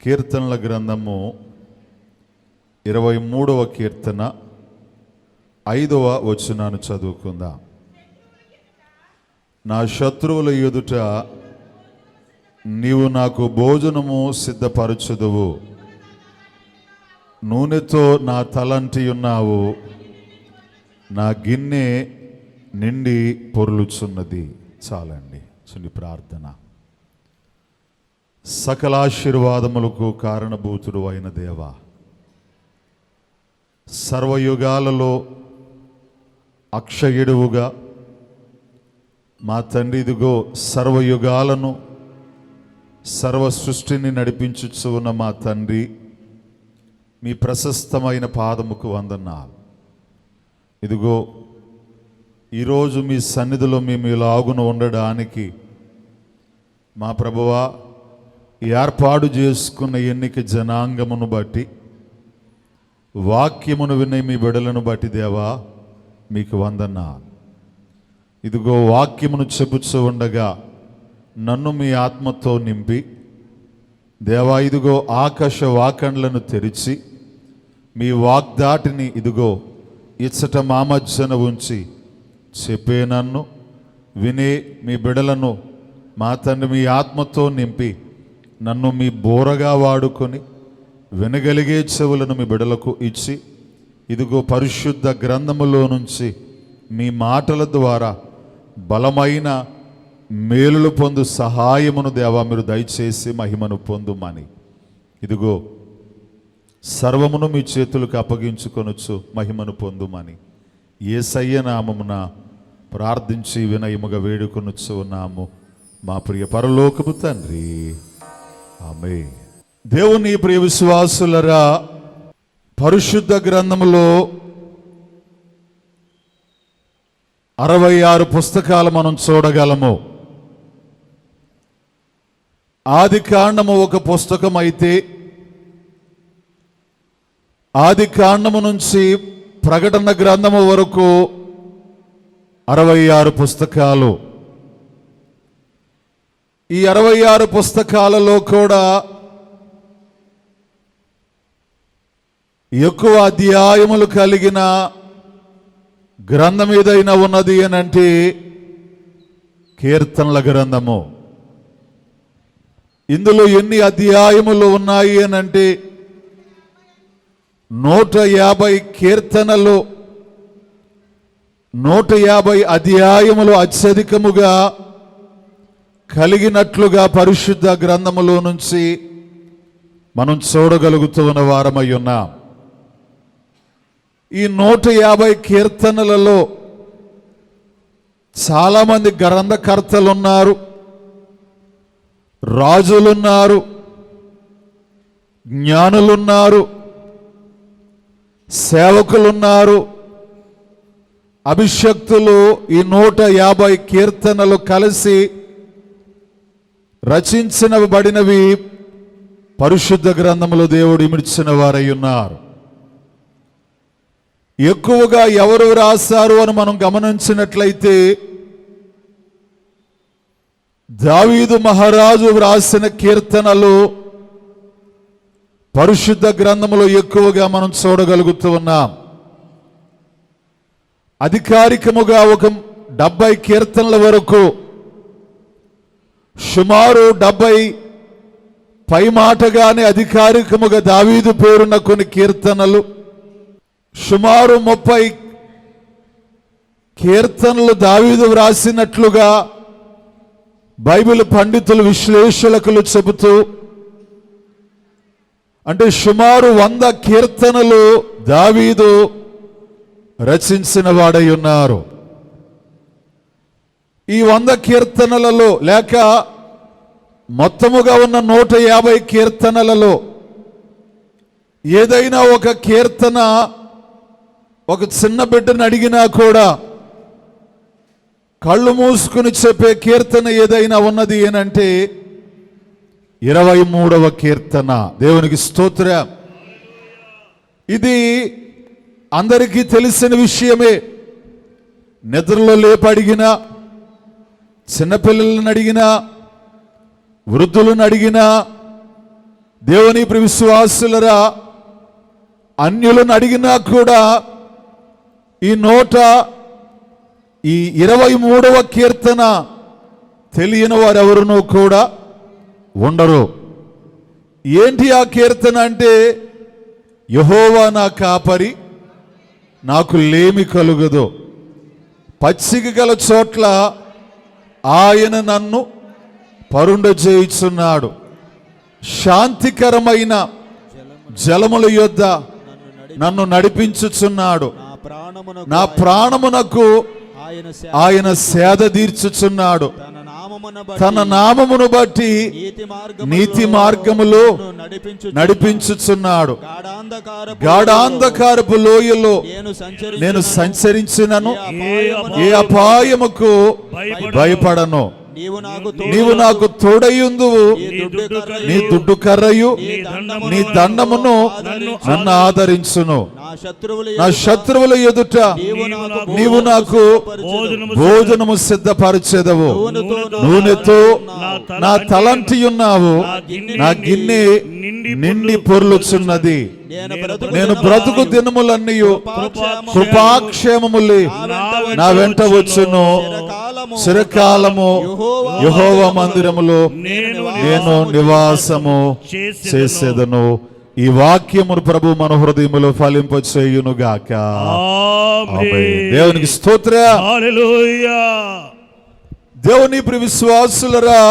కీర్తనల గ్రంథము 23వ కీర్తన 5వ వచనాన్ని చదువుకుందాం. నా శత్రువుల ఎదుట నీవు నాకు భోజనము సిద్ధపరచుదువు, నూనెతో నా తలంటి ఉన్నావు, నా గిన్నె నిండి పొర్లుచున్నది. చాలండి. చిన్న ప్రార్థన. సకలాశీర్వాదములకు కారణభూతుడు అయిన దేవా, సర్వయుగాలలో అక్షయుడువుగా మా తండ్రి, ఇదిగో సర్వయుగాలను సర్వ సృష్టిని నడిపించుచు ఉన్న మా తండ్రి, మీ ప్రశస్తమైన పాదముకు వందనాలు. ఇదిగో ఈరోజు మీ సన్నిధిలో మేము ఇలాగున ఉండడానికి మా ప్రభువా, ఏర్పాటు చేసుకున్న ఎన్నిక జనాంగమును బట్టి, వాక్యమును వినే మీ బిడ్డలను బట్టి దేవా మీకు వందనాలు. ఇదిగో వాక్యమును చెప్పుచూ ఉండగా నన్ను మీ ఆత్మతో నింపి దేవా, ఇదిగో ఆకాశ వాకండ్లను తెరిచి మీ వాగ్దాటిని ఇదిగో ఇచ్చట మా మధ్యన ఉంచి చెప్పే నన్ను వినే మీ బిడలను మా తండ్రి మీ ఆత్మతో నింపి నన్ను మీ బోరగా వాడుకొని వినగలిగే చెవులను మీ బిడలకు ఇచ్చి ఇదిగో పరిశుద్ధ గ్రంథములో నుంచి మీ మాటల ద్వారా బలమైన మేలులు పొందు సహాయమును దేవా మీరు దయచేసి మహిమను పొందుమని ఇదిగో సర్వమును మీ చేతులకు అప్పగించుకొనొచ్చు మహిమను పొందుమని యేసయ్య నామమున ప్రార్థించి వినయముగా వేడుకొనొచ్చు ఉన్నాము మా ప్రియ పరలోకపు తండ్రి, ఆమేన్. దేవుని ప్రియ విశ్వాసులరా, పరిశుద్ధ గ్రంథములో 66 పుస్తకాలు మనం చూడగలము. ఆది కాండము ఒక పుస్తకం అయితే, ఆది కాండము నుంచి ప్రకటన గ్రంథము వరకు 66 పుస్తకాలు. ఈ 66 పుస్తకాలలో కూడా ఎక్కువ అధ్యాయములు కలిగిన గ్రంథం ఏదైనా ఉన్నది అని అంటే కీర్తనల గ్రంథము. ఇందులో ఎన్ని అధ్యాయములు ఉన్నాయి అని అంటే 150 కీర్తనలు, 150 అధ్యాయములు అత్యధికముగా కలిగినట్లుగా పరిశుద్ధ గ్రంథములో నుంచి మనం చూడగలుగుతూ ఉన్న వారమై ఉన్నాం. ఈ 150 కీర్తనలలో చాలామంది గ్రంథకర్తలున్నారు, రాజులున్నారు, జ్ఞానులున్నారు, సేవకులున్నారు, అభిషక్తులు. ఈ 150 కీర్తనలు కలిసి రచించబడినవి పరిశుద్ధ గ్రంథములో దేవుడు ఇమిడ్చిన వారై ఉన్నారు. ఎక్కువగా ఎవరు రాశారు అని మనం గమనించినట్లయితే దావీదు మహారాజు వ్రాసిన కీర్తనలు పరిశుద్ధ గ్రంథములో ఎక్కువగా మనం చూడగలుగుతూ ఉన్నాం. అధికారికముగా ఒక 70 కీర్తనల వరకు, సుమారు 70 పై మాటగానే అధికారికముగా దావీదు పేరున్న కొన్ని కీర్తనలు, సుమారు 30 కీర్తనలు దావీదు వ్రాసినట్లుగా బైబిల్ పండితులు, విశ్లేషకులు చెబుతూ, అంటే సుమారు 100 కీర్తనలు దావీదు రచించిన వాడై ఉన్నారు. ఈ 100 కీర్తనలలో లేక మొత్తముగా ఉన్న 150 కీర్తనలలో ఏదైనా ఒక కీర్తన ఒక చిన్న బిడ్డను అడిగినా కూడా కళ్ళు మూసుకుని చెప్పే కీర్తన ఏదైనా ఉన్నది ఏనంటే 23వ కీర్తన. దేవునికి స్తోత్రం. ఇది అందరికీ తెలిసిన విషయమే. నిద్రలో లేపడిగినా, చిన్నపిల్లలను అడిగినా, వృద్ధులను అడిగినా, దేవుని ప్రియ విశ్వాసులరా, అన్యులను అడిగినా కూడా ఈ 23వ కీర్తన తెలియని వారెవరునూ కూడా ఉండరు. ఏంటి ఆ కీర్తన అంటే, యెహోవా నా కాపరి, నాకు లేమి కలుగదు. పచ్చిక గల చోట్ల ఆయన నన్ను పరుండజేయుచున్నాడు. శాంతికరమైన జలముల యొద్ద నన్ను నడిపించుచున్నాడు. నా ప్రాణమునకు ఆయన సేద తీర్చుచున్నాడు. తన నామమును బట్టి నీతి మార్గములో నడిపించుచున్నాడు. గాఢాంధకారపు లోయలో నేను సంచరించినను ఏ అపాయముకు భయపడను. నీవు నాకు తోడయుందువు. నీ దుడ్డు కర్రయు నీ దండమును నన్ను ఆదరించును. నా శత్రువుల ఎదుట నీవు నాకు భోజనము సిద్ధపరచెదవు. నూనెతో నా తలంటి ఉన్నావు. నా గిన్నె నిండి పొర్లుచున్నది. నేను బ్రతుకు దినములన్నీ కృపాక్షేమములే నా వెంట వచ్చును. చిరకాలము యెహోవా మందిరములో నేను నివాసము చేసేదను. ఈ వాక్యమును ప్రభు మన హృదయములో ఫలింపచేయును గాక. దేవునికి స్తోత్రం. హల్లెలూయా. దేవుని ప్రియ విశ్వాసులరా,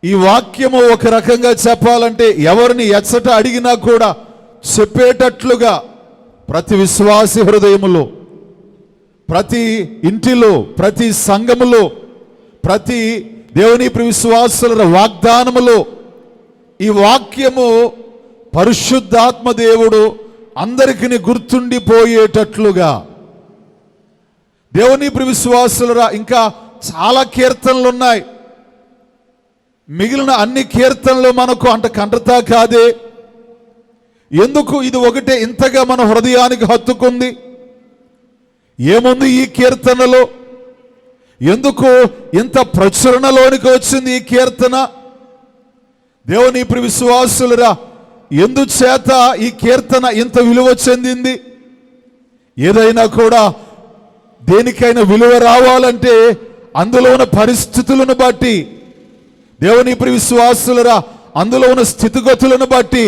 ఈ వాక్యము ఒక రకంగా చెప్పాలంటే ఎవరిని ఎచ్చట అడిగినా కూడా చెప్పేటట్లుగా ప్రతి విశ్వాసి హృదయములో, ప్రతి ఇంటిలో, ప్రతి సంఘములో, ప్రతి దేవుని ప్రియ విశ్వాసుల వాగ్దానములో ఈ వాక్యము పరిశుద్ధాత్మ దేవుడు అందరికీ గుర్తుండిపోయేటట్లుగా, దేవుని ప్రియ విశ్వాసులరా, ఇంకా చాలా కీర్తనలు ఉన్నాయి. మిగిలిన అన్ని కీర్తనలు మనకు అంత కంటతా కాదే. ఎందుకు ఇది ఒకటే ఇంతగా మన హృదయానికి హత్తుకుంది? ఏముంది ఈ కీర్తనలో? ఎందుకు ఇంత ప్రచురణలోనికి వచ్చింది ఈ కీర్తన? దేవుని ప్రియ విశ్వాసులరా, ఎందుచేత ఈ కీర్తన ఇంత విలువ చెందింది? ఏదైనా కూడా దేనికైనా విలువ రావాలంటే అందులో ఉన్న పరిస్థితులను బట్టి, దేవుని ప్రియ విశ్వాసులరా, అందులో ఉన్న స్థితిగతులను బట్టి,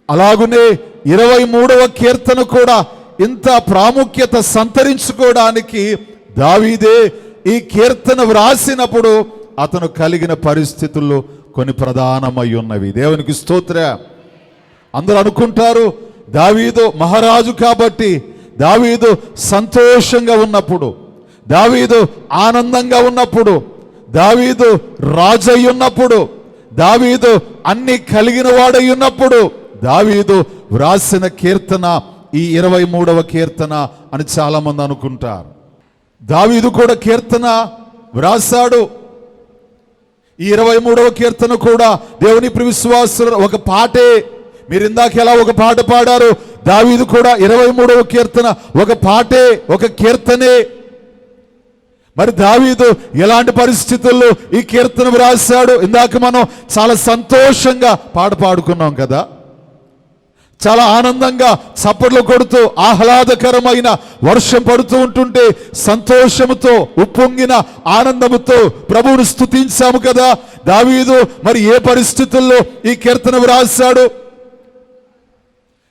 అలాగునే 23వ కీర్తన కూడా ఇంత ప్రాముఖ్యత సంతరించుకోవడానికి దావీదే ఈ కీర్తన వ్రాసినప్పుడు అతను కలిగిన పరిస్థితుల్లో కొన్ని ప్రధానమై ఉన్నవి. దేవునికి స్తోత్రం. అందరూ అనుకుంటారు దావీదు మహారాజు కాబట్టి, దావీదు సంతోషంగా ఉన్నప్పుడు, దావీదు ఆనందంగా ఉన్నప్పుడు, దావీదు రాజై ఉన్నప్పుడు, దావీదు అన్ని కలిగిన వాడై ఉన్నప్పుడు దావీదు వ్రాసిన కీర్తన ఈ 23వ కీర్తన అని చాలా మంది అనుకుంటారు. దావీదు కూడా కీర్తన వ్రాసాడు. ఈ 23వ కీర్తన కూడా దేవుని ప్రియ విశ్వాసులు ఒక పాటే. మీరు ఇందాక ఎలా ఒక పాట పాడారు, దావీదు కూడా 23వ కీర్తన ఒక పాటే, ఒక కీర్తనే. మరి దావీదు ఎలాంటి పరిస్థితుల్లో ఈ కీర్తన వ్రాసాడు? ఇందాక మనం చాలా సంతోషంగా పాడుకున్నాం కదా, చాలా ఆనందంగా చప్పట్లు కొడుతూ ఆహ్లాదకరమైన వర్షం పడుతూ ఉంటుంటే సంతోషముతో ఉప్పొంగిన ఆనందముతో ప్రభువును స్తుతించాము కదా. దావీదు మరి ఏ పరిస్థితుల్లో ఈ కీర్తన వ్రాసాడు?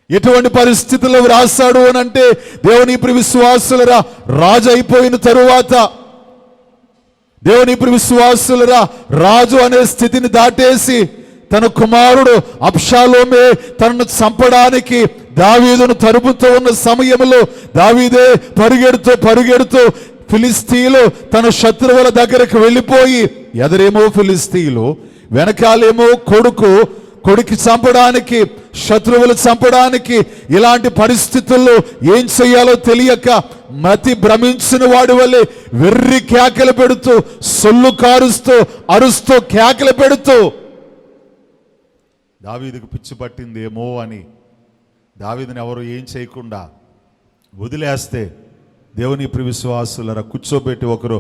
ఎటువంటి పరిస్థితుల్లో వ్రాసాడు అని అంటే, దేవుని ప్రియ విశ్వాసులరా, రాజు అయిపోయిన తరువాత, దేవుని ప్రియ విశ్వాసులరా, రాజు అనే స్థితిని దాటేసి తన కుమారుడు అబ్షాలోమే తనను చంపడానికి దావీదును తరుపుతూ ఉన్న సమయంలో దావీదే పరిగెడుతూ ఫిలిస్తీయులు తన శత్రువుల దగ్గరకు వెళ్ళిపోయి, ఎదురేమో ఫిలిస్తీయులు, వెనకాలేమో కొడుకు చంపడానికి, శత్రువులు చంపడానికి. ఇలాంటి పరిస్థితుల్లో ఏం చేయాలో తెలియక మతి భ్రమించిన వాడి వల్లే వెర్రి కేకలు పెడుతూ, సొల్లు కారుస్తూ, అరుస్తూ, కేకలు పెడుతూ, దావీదుకు పిచ్చి పట్టిందేమో అని దావీదుని ఎవరు ఏం చేయకుండా వదిలేస్తే, దేవుని ప్రియ విశ్వాసులరా, కూర్చోబెట్టి ఒకరు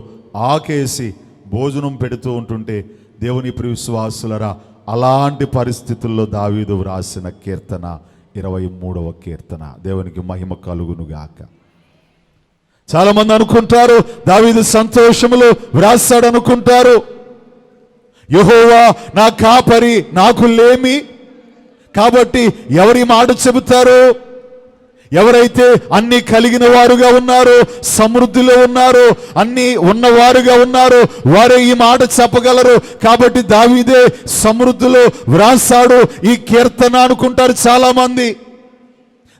ఆకేసి భోజనం పెడుతూ ఉంటుంటే దేవుని ప్రియ విశ్వాసులరా, అలాంటి పరిస్థితుల్లో దావీదు వ్రాసిన కీర్తన 23వ కీర్తన. దేవునికి మహిమ కలుగునుగాక. చాలా మంది అనుకుంటారు దావీదు సంతోషములో వ్రాసాడు అనుకుంటారు. యెహోవా నా కాపరి, నాకు లేమి. కాబట్టి ఎవరి మాట చెబుతారు? ఎవరైతే అన్ని కలిగిన వారుగా ఉన్నారో, సమృద్ధిలో ఉన్నారో, అన్ని ఉన్నవారుగా ఉన్నారో వారే ఈ మాట చెప్పగలరు. కాబట్టి దావీదే సమృద్ధిలో వ్రాసాడు ఈ కీర్తన అనుకుంటారు చాలా మంది.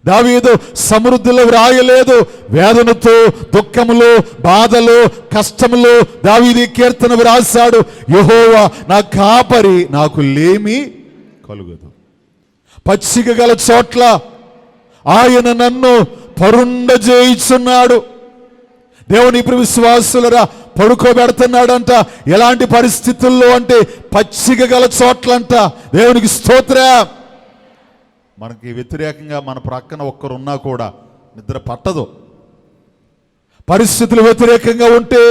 దావీదు సమృద్ధిలో వ్రాయలేదు. వేదనతో, దుఃఖములో, బాధలో, కష్టములో దావీదు కీర్తన వ్రాసాడు. యెహోవా నా కాపరి, నాకు లేమి కలుగదు. పచ్చిక గల చోట్ల ఆయన నన్ను పరుండజేయుచున్నాడు. దేవుని ప్రియ విశ్వాసులరా, పడుకోబెడుతున్నాడంట. ఎలాంటి పరిస్థితుల్లో అంటే పచ్చిక గల చోట్లంట. దేవునికి స్తోత్రం. మనకి వ్యతిరేకంగా మన ప్రక్కన ఒక్కరున్నా కూడా నిద్ర పట్టదు. పరిస్థితులు వ్యతిరేకంగా ఉంటే,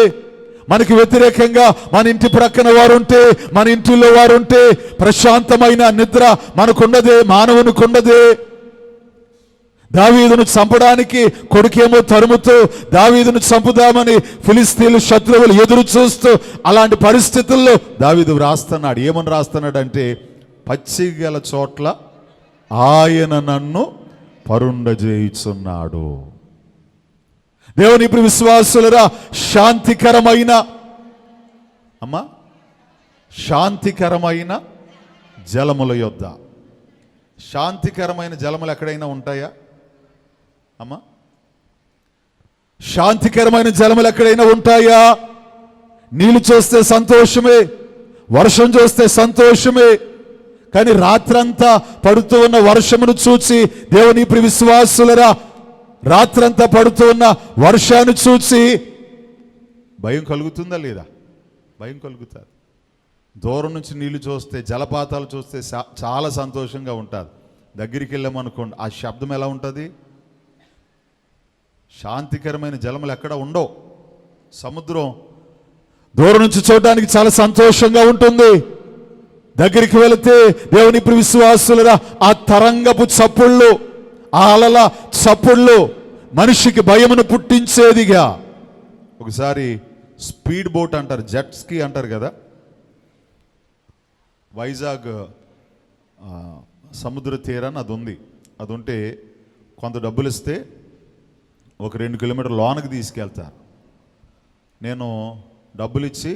మనకి వ్యతిరేకంగా మన ఇంటి ప్రక్కన వారు ఉంటే, మన ఇంటిలో వారు ఉంటే ప్రశాంతమైన నిద్ర మనకుండదే, మానవునికి ఉండదే. దావీదును చంపడానికి కొడుకేమో తరుముతూ, దావీదును చంపుదామని ఫిలిస్తీన్లు శత్రువులు ఎదురు చూస్తూ, అలాంటి పరిస్థితుల్లో దావీదు వ్రాస్తున్నాడు. ఏమని రాస్తున్నాడంటే, పచ్చిగల చోట్ల ఆయన నన్ను పరుండజేయుచున్నాడు. దేవుని ఇప్పుడు విశ్వాసులరా, శాంతికరమైన శాంతికరమైన జలముల యొద్ద. శాంతికరమైన జలములు ఎక్కడైనా ఉంటాయా అమ్మా? శాంతికరమైన జలములు ఎక్కడైనా ఉంటాయా? నీళ్లు చూస్తే సంతోషమే, వర్షం చూస్తే సంతోషమే. కానీ రాత్రంతా పడుతూ ఉన్న వర్షమును చూచి, దేవుని ప్రియ విశ్వాసులరా, రాత్రంతా పడుతూ ఉన్న వర్షాన్ని చూచి భయం కలుగుతుందా లేదా? భయం కలుగుతుంది. దూరం నుంచి నీళ్లు చూస్తే, జలపాతాలు చూస్తే చాలా సంతోషంగా ఉంటుంది. దగ్గరికి వెళ్ళామనుకోండి, ఆ శబ్దం ఎలా ఉంటుంది? శాంతికరమైన జలములు ఎక్కడ ఉండవు. సముద్రం దూరం నుంచి చూడడానికి చాలా సంతోషంగా ఉంటుంది. దగ్గరికి వెళితే దేవుని ప్రియ విశ్వాసులరా, ఆ తరంగపు చప్పుళ్ళు, ఆ అలల చప్పుళ్ళు మనిషికి భయమును పుట్టించేదిగా. ఒకసారి స్పీడ్ బోట్ అంటారు, జెట్ స్కీ అంటారు కదా, వైజాగ్ సముద్ర తీరాన్ని అది ఉంది. అది ఉంటే కొంత డబ్బులు ఇస్తే ఒక 2 కిలోమీటర్ల లోనకి తీసుకెళ్తారు. నేను డబ్బులు ఇచ్చి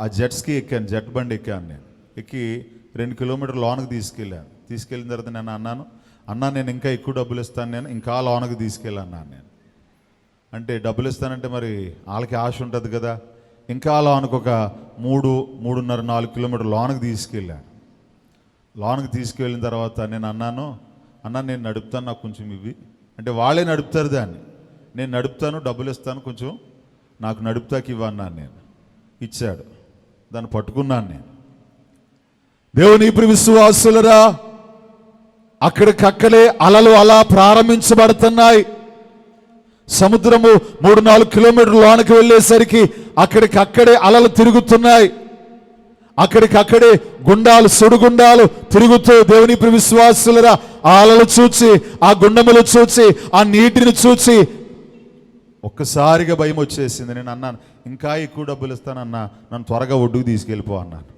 ఆ జెట్ స్కీ ఎక్కాను, జెట్ బండి ఎక్కాను. నేను ఎక్కి 2 కిలోమీటర్ల లోనకి తీసుకెళ్ళిన తర్వాత నేను అన్నాను, నేను ఇంకా ఎక్కువ డబ్బులు ఇస్తాను, నేను ఇంకా లోనకి తీసుకెళ్ళన్నాను. నేను అంటే డబ్బులు ఇస్తానంటే మరి వాళ్ళకి ఆశ ఉంటుంది కదా. ఇంకా లోనకు ఒక 3.5-4 కిలోమీటర్ల లోనకి తీసుకెళ్ళాను. లోనకి తీసుకెళ్ళిన తర్వాత నేను అన్నాను, నేను నడుపుతాను, నాకు కొంచెం ఇవి అంటే వాళ్ళే నడుపుతారు దాన్ని, నేను నడుపుతాను, డబ్బులు ఇస్తాను, కొంచెం నాకు నడుపుతాకి ఇవ్వన్నాను. నేను ఇచ్చాడు, దాన్ని పట్టుకున్నాను. నేను దేవుని ప్రియ విశ్వాసులరా, అక్కడికక్కడే అలలు అలా ప్రారంభించబడుతున్నాయి. సముద్రము 3-4 కిలోమీటర్ల లోనికి వెళ్ళేసరికి అక్కడికక్కడే అలలు తిరుగుతున్నాయి. అక్కడికక్కడే గుండాలు, సుడిగుండాలు తిరుగుతూ దేవుని ప్రియ విశ్వాసులరా, ఆ అలలు చూచి, ఆ గుండములు చూచి, ఆ నీటిని చూచి ఒక్కసారిగా భయం వచ్చేసింది. నేను అన్నాను, ఇంకా ఎక్కువ డబ్బులు ఇస్తానన్నా, నన్ను త్వరగా ఒడ్డుకు తీసుకెళ్ళిపో అన్నాను.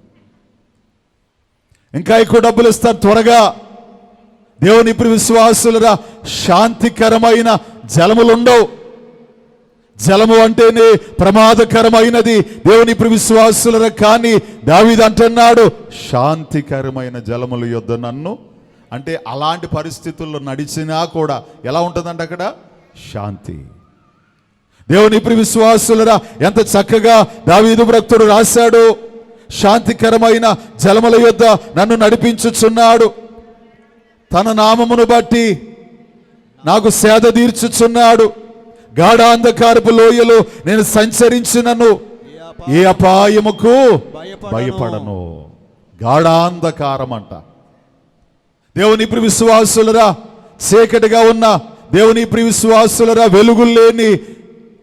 ఇంకా ఎక్కువ డబ్బులు ఇస్తాను త్వరగా. దేవుని ప్రియ విశ్వాసులరా, శాంతికరమైన జలములుండవు. జలము అంటేనే ప్రమాదకరమైనది దేవుని ప్రియ విశ్వాసులరా. కానీ దావీదు అంటున్నాడు, శాంతికరమైన జలముల యొద్ద నన్ను. అంటే అలాంటి పరిస్థితుల్లో నడిచినా కూడా ఎలా ఉంటుందంటే అక్కడ శాంతి. దేవుని ప్రియ విశ్వాసులరా, ఎంత చక్కగా దావీదు భక్తుడు రాశాడు. శాంతికరమైన జలముల యొద్ద నన్ను నడిపించుచున్నాడు, తన నామమును బట్టి నాకు సేద తీర్చుచున్నాడు. గాఢాంధకారపు లోయలో నేను సంచరించినను ఏ అపాయముకు భయపడను. గాఢాంధకారం అంట. దేవుని ప్రియ విశ్వాసులరా, చీకటిగా ఉన్న దేవుని ప్రియ విశ్వాసులరా, వెలుగులేని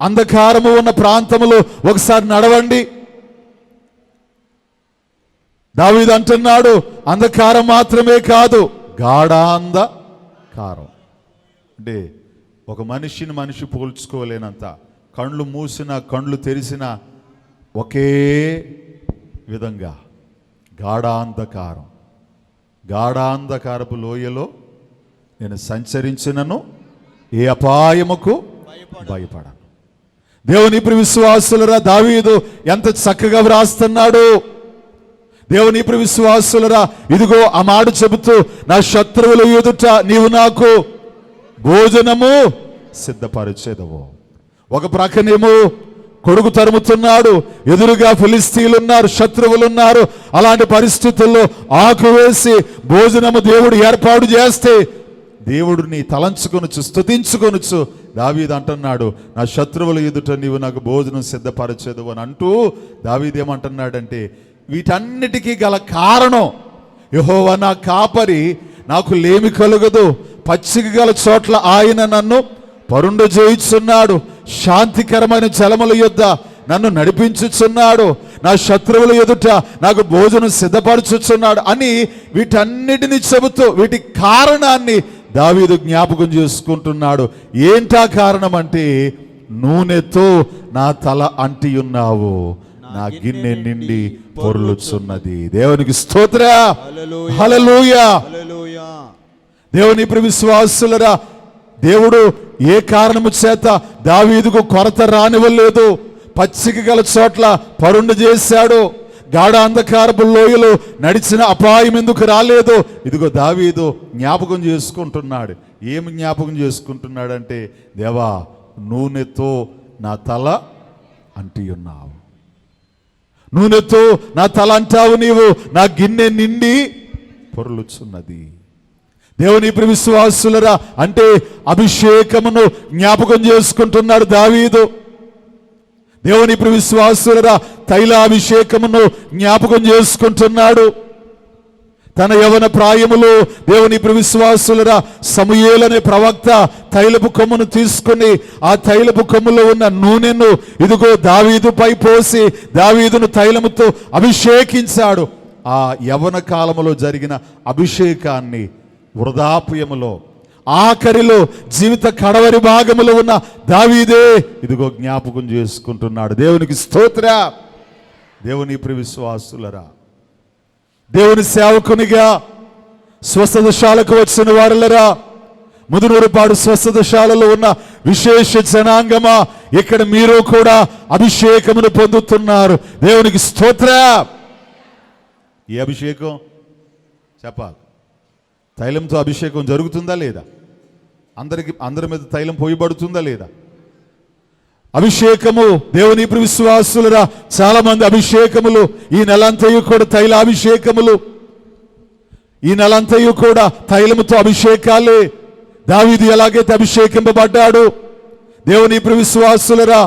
అంధకారము ఉన్న ప్రాంతములో ఒకసారి నడవండి. దావీదు అంటున్నాడు, అంధకారం మాత్రమే కాదు, గాఢాంధకారం. అంటే ఒక మనిషిని మనిషి పోల్చుకోలేనంత, కళ్ళు మూసిన కళ్ళు తెరిసిన ఒకే విధంగా గాఢాంధకారం. గాఢాంధకారపు లోయలో నేను సంచరించినను ఏ అపాయముకు భయపడను. దేవుని ప్రియ విశ్వాసులరా, దావీదు ఎంత చక్కగా వ్రాస్తున్నాడు. దేవుని ప్రియ విశ్వాసులరా, ఇదిగో ఆ మాట చెబుతూ, నా శత్రువుల ఎదుట నీవు నాకు భోజనము సిద్ధపరిచేదవు. ఒక ప్రక్కనేమో కొడుకు తరుముతున్నాడు, ఎదురుగా ఫిలిస్తీన్లు ఉన్నారు, శత్రువులు ఉన్నారు. అలాంటి పరిస్థితుల్లో ఆకు వేసి భోజనము దేవుడు ఏర్పాటు చేస్తే దేవుడిని తలంచుకొనొచ్చు, స్తుతించుకొనొచ్చు. దావీదు అంటున్నాడు, నా శత్రువుల ఎదుట నీవు నాకు భోజనం సిద్ధపరచేదు అని అంటూ దావీదు ఏమంటున్నాడంటే, వీటన్నిటికీ గల కారణం, యెహోవా నా కాపరి, నాకు లేమి కలుగదు, పచ్చిక గల చోట్ల ఆయన నన్ను పరుండు చేయుచున్నాడు, శాంతికరమైన జలముల యొద్ద నన్ను నడిపించుచున్నాడు, నా శత్రువుల ఎదుట నాకు భోజనం సిద్ధపరచుచున్నాడు అని వీటన్నిటిని చెబుతూ వీటి కారణాన్ని దావీదు జ్ఞాపకం చేసుకుంటున్నాడు. ఏంటా కారణం అంటే, నూనెతో నా తల అంటి ఉన్నావు, నా గిన్నె నిండి పొర్లుచున్నది. దేవునికి స్తోత్ర, హల్లెలూయా. దేవుని ప్రియ విశ్వాసులరా, దేవుడు ఏ కారణము చేత దావీదుకు కొరత రానివ్వలేదు. పచ్చిక గల చోట్ల పరుండు చేశాడు. గాఢ అంధకారపు లోయలో నడిచిన అపాయం ఎందుకు రాలేదు? ఇదిగో దావీదు జ్ఞాపకం చేసుకుంటున్నాడు. ఏమి జ్ఞాపకం చేసుకుంటున్నాడంటే, దేవా నూనెతో నా తల అంటి ఉన్నావు, నూనెతో నా తల అంటావు నీవు, నా గిన్నె నిండి పొర్లుచున్నది. దేవుని ప్రియ విశ్వాసులరా, అంటే అభిషేకమును జ్ఞాపకం చేసుకుంటున్నాడు దావీదు. దేవుని ప్రియ విశ్వాసులరా, తైలాభిషేకమును జ్ఞాపకం చేసుకుంటున్నాడు. తన యవన ప్రాయములో దేవుని ప్రియ విశ్వాసులరా, సమూయేలు అనే ప్రవక్త తైలపు కొమ్మును తీసుకుని ఆ తైలపు కొమ్ములో ఉన్న నూనెను ఇదిగో దావీదుపై పోసి దావీదును తైలముతో అభిషేకించాడు. ఆ యవన కాలములో జరిగిన అభిషేకాన్ని వృధాప్యములో ఆఖరిలో జీవిత కడవరి భాగములో ఉన్న దావీదే ఇదిగో జ్ఞాపకం చేసుకుంటున్నాడు. దేవునికి స్తోత్ర. దేవుని ప్రియ విశ్వాసులరా, దేవుని సేవకునిగా స్వస్థతశాలకు వచ్చిన వారులరా, ముదునూరుపాడు స్వస్థతశాలలో ఉన్న విశేష జనాంగమా, ఇక్కడ మీరు కూడా అభిషేకమును పొందుతున్నారు. దేవునికి స్తోత్ర. ఈ అభిషేకం చెప్పాలి, తైలంతో అభిషేకం జరుగుతుందా లేదా? అందరి మీద తైలం పోయబడుతుందా లేదా? అభిషేకము దేవుని ప్రియ విశ్వాసులరా, చాలా మంది అభిషేకములు ఈ నెలంతయు కూడా తైలాభిషేకములు, ఈ నెలంతయు కూడా తైలముతో అభిషేకాలే. దావీదు ఎలాగైతే అభిషేకింపబడ్డాడు, దేవుని ప్రియ విశ్వాసులరా,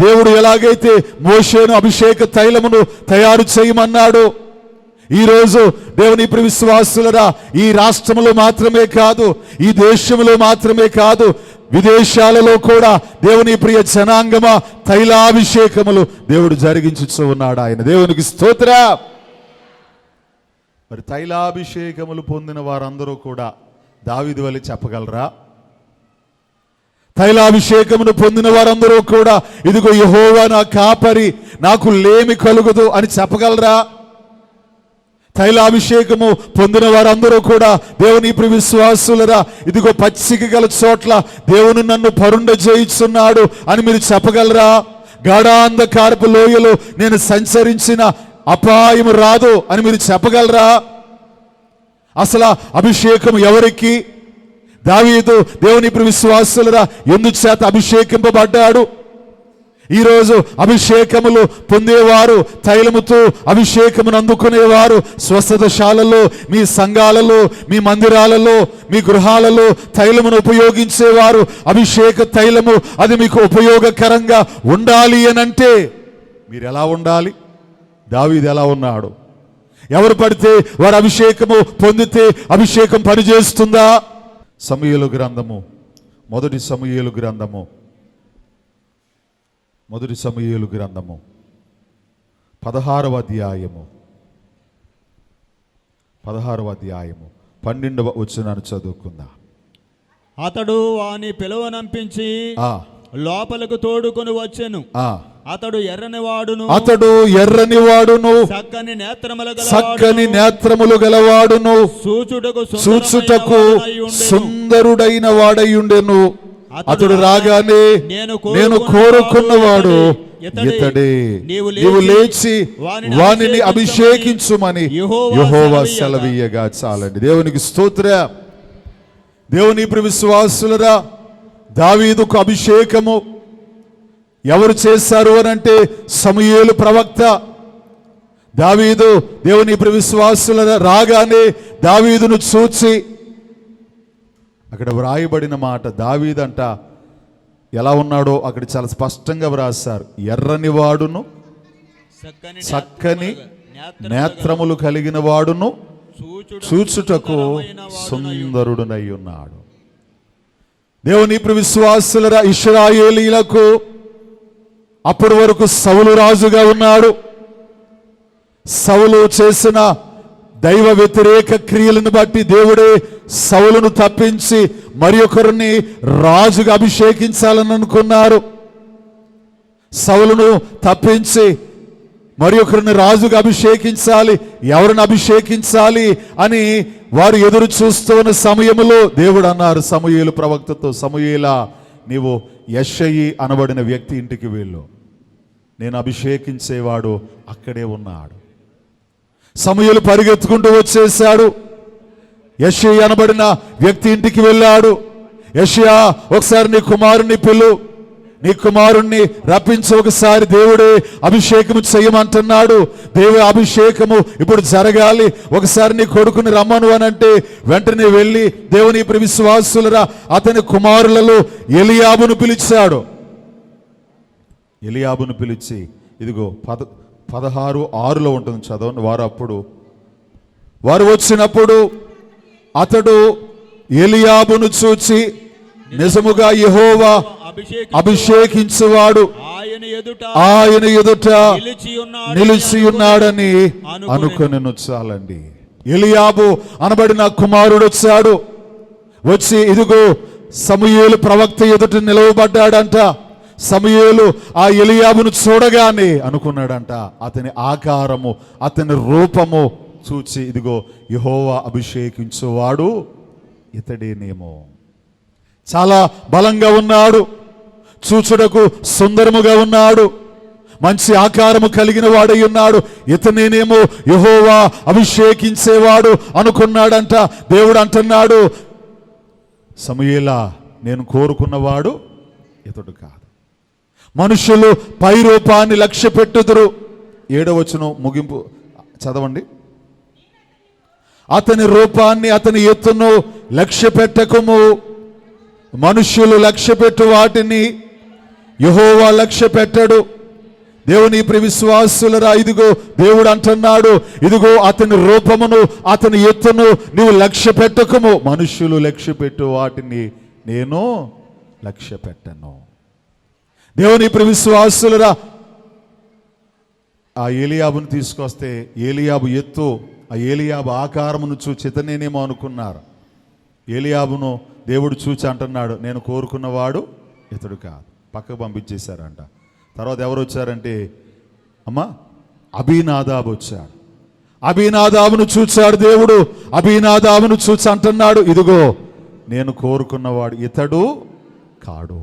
దేవుడు ఎలాగైతే మోషేను అభిషేక తైలమును తయారు చేయమన్నాడు, ఈరోజు దేవుని ప్రియ విశ్వాసులరా, ఈ రాష్ట్రంలో మాత్రమే కాదు, ఈ దేశంలో మాత్రమే కాదు, విదేశాలలో కూడా దేవుని ప్రియ జనాంగమా తైలాభిషేకములు దేవుడు జరిగించుచూ ఉన్నాడు ఆయన. దేవునికి స్తోత్ర. మరి తైలాభిషేకములు పొందిన వారందరూ కూడా దావీదు వలె చెప్పగలరా? తైలాభిషేకమును పొందిన వారందరూ కూడా ఇదిగో యెహోవా నా కాపరి, నాకు లేమి కలుగదు అని చెప్పగలరా? తైలాభిషేకము పొందిన వారందరూ కూడా దేవుని ప్రియ విశ్వాసులరా, ఇదిగో పచ్చిక గల చోట్ల దేవుని నన్ను పరుండ చేయిస్తున్నాడు అని మీరు చెప్పగలరా? గాఢాంధకారపు లోయలో నేను సంచరించిన అపాయం రాదు అని మీరు చెప్పగలరా? అసలు అభిషేకం ఎవరికి? దావీదు దేవుని ప్రియ విశ్వాసులరా ఎందుచేత అభిషేకింపబడ్డాడు? ఈరోజు అభిషేకములు పొందేవారు, తైలముతో అభిషేకమును అందుకునేవారు స్వస్థతశాలలో, మీ సంఘాలలో, మీ మందిరాలలో, మీ గృహాలలో తైలమును ఉపయోగించేవారు, అభిషేక తైలము అది మీకు ఉపయోగకరంగా ఉండాలి అనంటే మీరు ఎలా ఉండాలి? దావీదు ఎలా ఉన్నాడు? ఎవరు పడితే వారు అభిషేకము పొందితే అభిషేకం పనిచేస్తుందా? సమూయేలు గ్రంథము, మొదటి సమూయేలు గ్రంథము మొదటి సమూయేలు గ్రంథము 16వ అధ్యాయము 12వ వచనాన్ని చదువుకుందాం. అతడు వాని పిలువనంపించి లోపలకు తోడుకొని వచ్చెను. అతడు ఎర్రని వాడును చక్కని నేత్రములు గలవాడును చూచుటకు సుందరుడైన వాడయుండెను. అతడు రాగానే నేను కోరుకున్నవాడు ఇతడే, నీవు లేచి వానిని అభిషేకించుమని యెహోవా సెలవీయగా. చాలండి. దేవునికి స్తోత్రం. దేవుని విశ్వాసులరా, దావీదుకు అభిషేకము ఎవరు చేశారు అనంటే సమూయేలు ప్రవక్త. దావీదు దేవుని విశ్వాసుల రాగానే దావీదును చూచి, అక్కడ వ్రాయబడిన మాట, దావీదంట ఎలా ఉన్నాడో అక్కడ చాలా స్పష్టంగా వ్రాసారు. ఎర్రని వాడును చక్కని నేత్రములు కలిగిన వాడును చూచుటకు సుందరుడునై ఉన్నాడు. దేవుని విశ్వాసులరా, ఇశ్రాయేలీలకు అప్పటి వరకు సౌలు రాజుగా ఉన్నాడు. సౌలు చేసిన దైవ వ్యతిరేక క్రియలను బట్టి దేవుడే సౌలును తప్పించి మరి ఒకరిని రాజుగా అభిషేకించాలని అనుకున్నారు. సౌలును తప్పించి మరి ఒకరిని రాజుగా అభిషేకించాలి, ఎవరిని అభిషేకించాలి అని వారు ఎదురు చూస్తున్న సమయంలో దేవుడు అన్నారు సమూయేలు ప్రవక్తతో, సమూయేలా, నీవు యెషయి అనబడిన వ్యక్తి ఇంటికి వెళ్ళు, నేను అభిషేకించేవాడు అక్కడే ఉన్నాడు. సమూయేలు పరిగెత్తుకుంటూ వచ్చేశాడు. యెషయి అనబడిన వ్యక్తి ఇంటికి వెళ్ళాడు. యెషయా, ఒకసారి నీ కుమారుణ్ణి పిలు, నీ కుమారుణ్ణి రప్పించి ఒకసారి దేవుడే అభిషేకము చేయమంటున్నాడు. దేవుడి అభిషేకము ఇప్పుడు జరగాలి, ఒకసారి నీ కొడుకుని రమ్మను అనంటే వెంటనే వెళ్ళి దేవుని విశ్వాసులరా అతని కుమారులలో ఎలియాబును పిలిచాడు. ఎలియాబును పిలిచి, ఇదిగో 16:6 ఉంటుంది, చదవండి. వారు వచ్చినప్పుడు అతడు ఎలియాబును చూచి, నిజముగా యెహోవా అభిషేకించువాడు ఆయన ఎదుట నిలిచి ఉన్నాడని అనుకొనెను. చాలండి. ఎలియాబు అనబడిన కుమారుడు వచ్చాడు. వచ్చి ఇదిగో సమూయేలు ప్రవక్త ఎదుట నిలవబడ్డాడంట. సమూయేలు ఆ ఎలియాబును చూడగానే అనుకున్నాడంట, అతని ఆకారము అతని రూపము చూచి, ఇదిగో యెహోవా అభిషేకించువాడు ఇతడేనేమో. చాలా బలంగా ఉన్నాడు, చూచుటకు సుందరముగా ఉన్నాడు, మంచి ఆకారము కలిగిన వాడై ఉన్నాడు, ఇతనేనేమో యెహోవా అభిషేకించేవాడు అనుకున్నాడంట. దేవుడు అంటున్నాడు, సమూయేలా, నేను కోరుకున్నవాడు ఇతడు కాదు. మనుషులు పై రూపాన్ని లక్ష్య పెట్టుదురు. 7వ వచనం ముగింపు చదవండి. అతని రూపాన్ని అతని ఎత్తును లక్ష్య పెట్టకము. మనుష్యులు లక్ష్య పెట్టు వాటిని యెహోవా లక్ష్య పెట్టడు. దేవుని విశ్వాసులరా, ఇదిగో దేవుడు అంటున్నాడు, ఇదిగో అతని రూపమును అతని ఎత్తును నీవు లక్ష్య పెట్టకము. మనుష్యులు లక్ష్య పెట్టు వాటిని నేను లక్ష్య పెట్టను. దేవుని విశ్వాసులరా, ఆ ఏలియాబును తీసుకొస్తే ఏలియాబు ఎత్తు, ఆ ఏలియాబు ఆకారమును చూచి ఇతనేనేమో అనుకున్నారు. ఏలియాబును దేవుడు చూచి అంటున్నాడు, నేను కోరుకున్నవాడు ఇతడు కాదు. పక్కకు పంపించేశారంట. తర్వాత ఎవరు వచ్చారంటే అబీనాదాబు వచ్చాడు. అబీనాదాబును చూచాడు దేవుడు. అబీనాదాబును చూచి అంటున్నాడు, ఇదిగో నేను కోరుకున్నవాడు ఇతడు కాడు.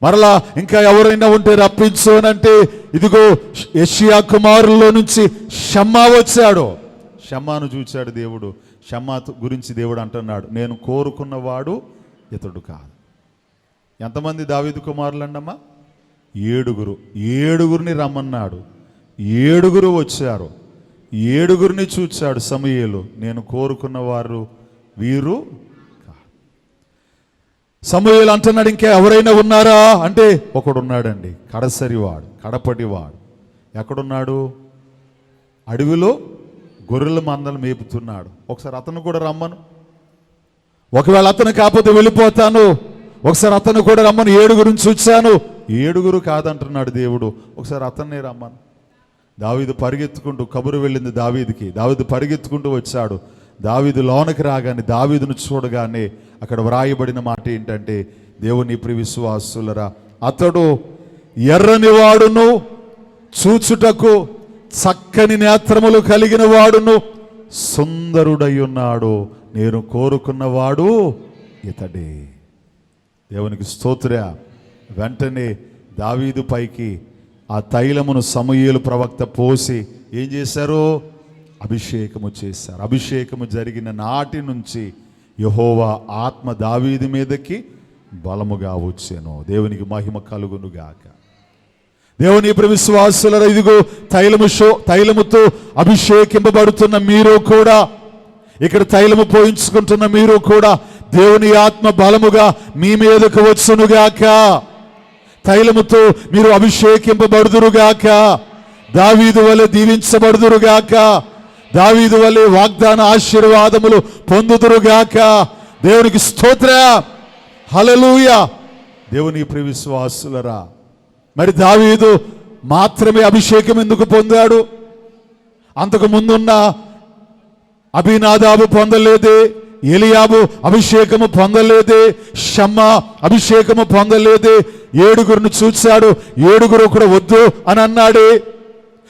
మరలా ఇంకా ఎవరైనా ఉంటే రప్పించు అనంటే ఇదిగో యెషయా కుమారుల్లో నుంచి షమ్మా వచ్చాడు. షమ్మాను చూచాడు దేవుడు. షమ్మా గురించి దేవుడు అంటున్నాడు, నేను కోరుకున్నవాడు ఇతడు కాదు. ఎంతమంది దావీదు కుమారులు అండమ్మా? 7. 7గురిని రమ్మన్నాడు. 7 వచ్చారు. 7 చూచాడు సమూయేలు, నేను కోరుకున్నవారు వీరు. సమూయేలు అంటున్నాడు, ఇంకా ఎవరైనా ఉన్నారా అంటే ఒకడున్నాడండి, కడసరివాడు, కడపటివాడు. ఎక్కడున్నాడు? అడవిలో గొర్రెల మందలు మేపుతున్నాడు. ఒకసారి అతను కూడా రమ్మను. ఒకవేళ అతను కాకపోతే వెళ్ళిపోతాను, ఒకసారి అతను కూడా రమ్మను. 7 చూచాను, 7 కాదంటున్నాడు దేవుడు. ఒకసారి అతన్నే రమ్మను. దావీదు పరిగెత్తుకుంటూ, కబురు వెళ్ళింది దావీదుకి, దావీదు పరిగెత్తుకుంటూ వచ్చాడు. దావీదు లోనకి రాగానే, దావీదును చూడగానే అక్కడ వ్రాయబడిన మాట ఏంటంటే, దేవుని ప్రియ విశ్వాసులరా, అతడు ఎర్రని వాడును, చూచుటకు చక్కని నేత్రములు కలిగిన వాడును, సుందరుడై ఉన్నాడు, నేను కోరుకున్నవాడు ఇతడే. దేవునికి స్తోత్ర. వెంటనే దావీదు పైకి ఆ తైలమును సమూయేలు ప్రవక్త పోసి ఏం చేశారు? అభిషేకము చేశారు. అభిషేకము జరిగిన నాటి నుంచి యెహోవా ఆత్మ దావీదు మీదకి బలముగా వచ్చెను. దేవునికి మహిమ కలుగునుగాక. దేవుని ప్రియ విశ్వాసులారా, ఇదిగో తైలముతో అభిషేకింపబడుతున్న మీరు కూడా, ఇక్కడ తైలము పోయించుకుంటున్న మీరు కూడా, దేవుని ఆత్మ బలముగా మీ మీదకు వచ్చునుగాక. తైలముతో మీరు అభిషేకింపబడుదురుగాక. దావీదు వలె దీవించబడుదురుగాక. దావీదు వలె వాగ్దాన ఆశీర్వాదములు పొందుదురుగాక. దేవునికి స్తోత్ర. హల్లెలూయా. దేవుని ప్రియ విశ్వాసులరా, మరి దావీదు మాత్రమే అభిషేకం ఎందుకు పొందాడు? అంతకు ముందున్న అబీనాదాబు పొందలేదే, ఎలియాబు అభిషేకము పొందలేదే, షమ్మా అభిషేకము పొందలేదే. 7 చూశాడు, 7 కూడా వద్దు అని అన్నాడే.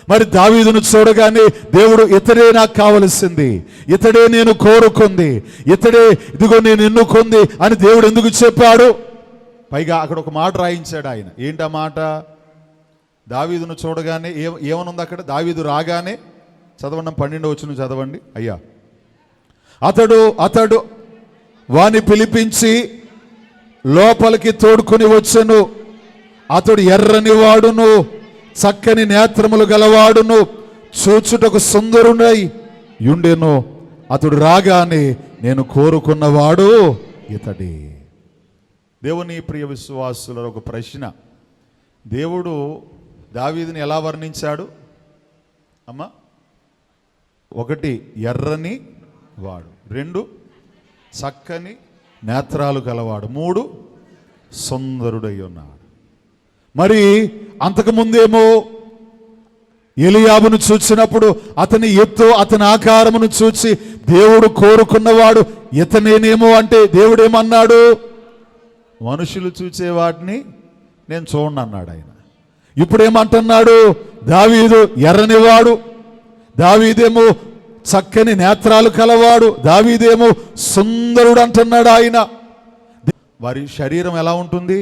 మరి దావీదును చూడగానే దేవుడు ఇతడే నాకు కావలసింది, ఇతడే నేను కోరుకుంది, ఇతడే ఇదిగో నేను ఎన్నుకుంది అని దేవుడు ఎందుకు చెప్పాడు? పైగా అక్కడ ఒక మాట రాయించాడు ఆయన. ఏంటా మాట? దావీదును చూడగానే ఏమనుంది అక్కడ? దావీదు రాగానే, చదవండి 12వ వచనం చదవండి అయ్యా. అతడు వాని పిలిపించి లోపలికి తోడుకొని వచ్చెను. అతడు ఎర్రని వాడును, చక్కని నేత్రములు గలవాడును, చూచుటకు సుందరుడై యుండెను. అతడు రాగానే నేను కోరుకున్నవాడు ఇతడే. దేవుని ప్రియ విశ్వాసుల ఒక ప్రశ్న. దేవుడు దావీదుని ఎలా వర్ణించాడు అమ్మా? 1 ఎర్రని వాడు, 2 చక్కని నేత్రాలు గలవాడు, 3 సుందరుడై ఉన్నాడు. మరి అంతకుముందేమో ఎలియాబును చూసినప్పుడు అతని ఎత్తు, అతని ఆకారమును చూసి దేవుడు కోరుకున్నవాడు ఇతనేనేమో అంటే దేవుడేమన్నాడు? మనుషులు చూసే వాటిని నేను చూడను అన్నాడు ఆయన. ఇప్పుడేమంటున్నాడు? దావీదు ఎర్రనివాడు, దావీదేమో చక్కని నేత్రాలు కలవాడు, దావీదేమో సుందరుడు అంటున్నాడు ఆయన. వారి శరీరం ఎలా ఉంటుంది?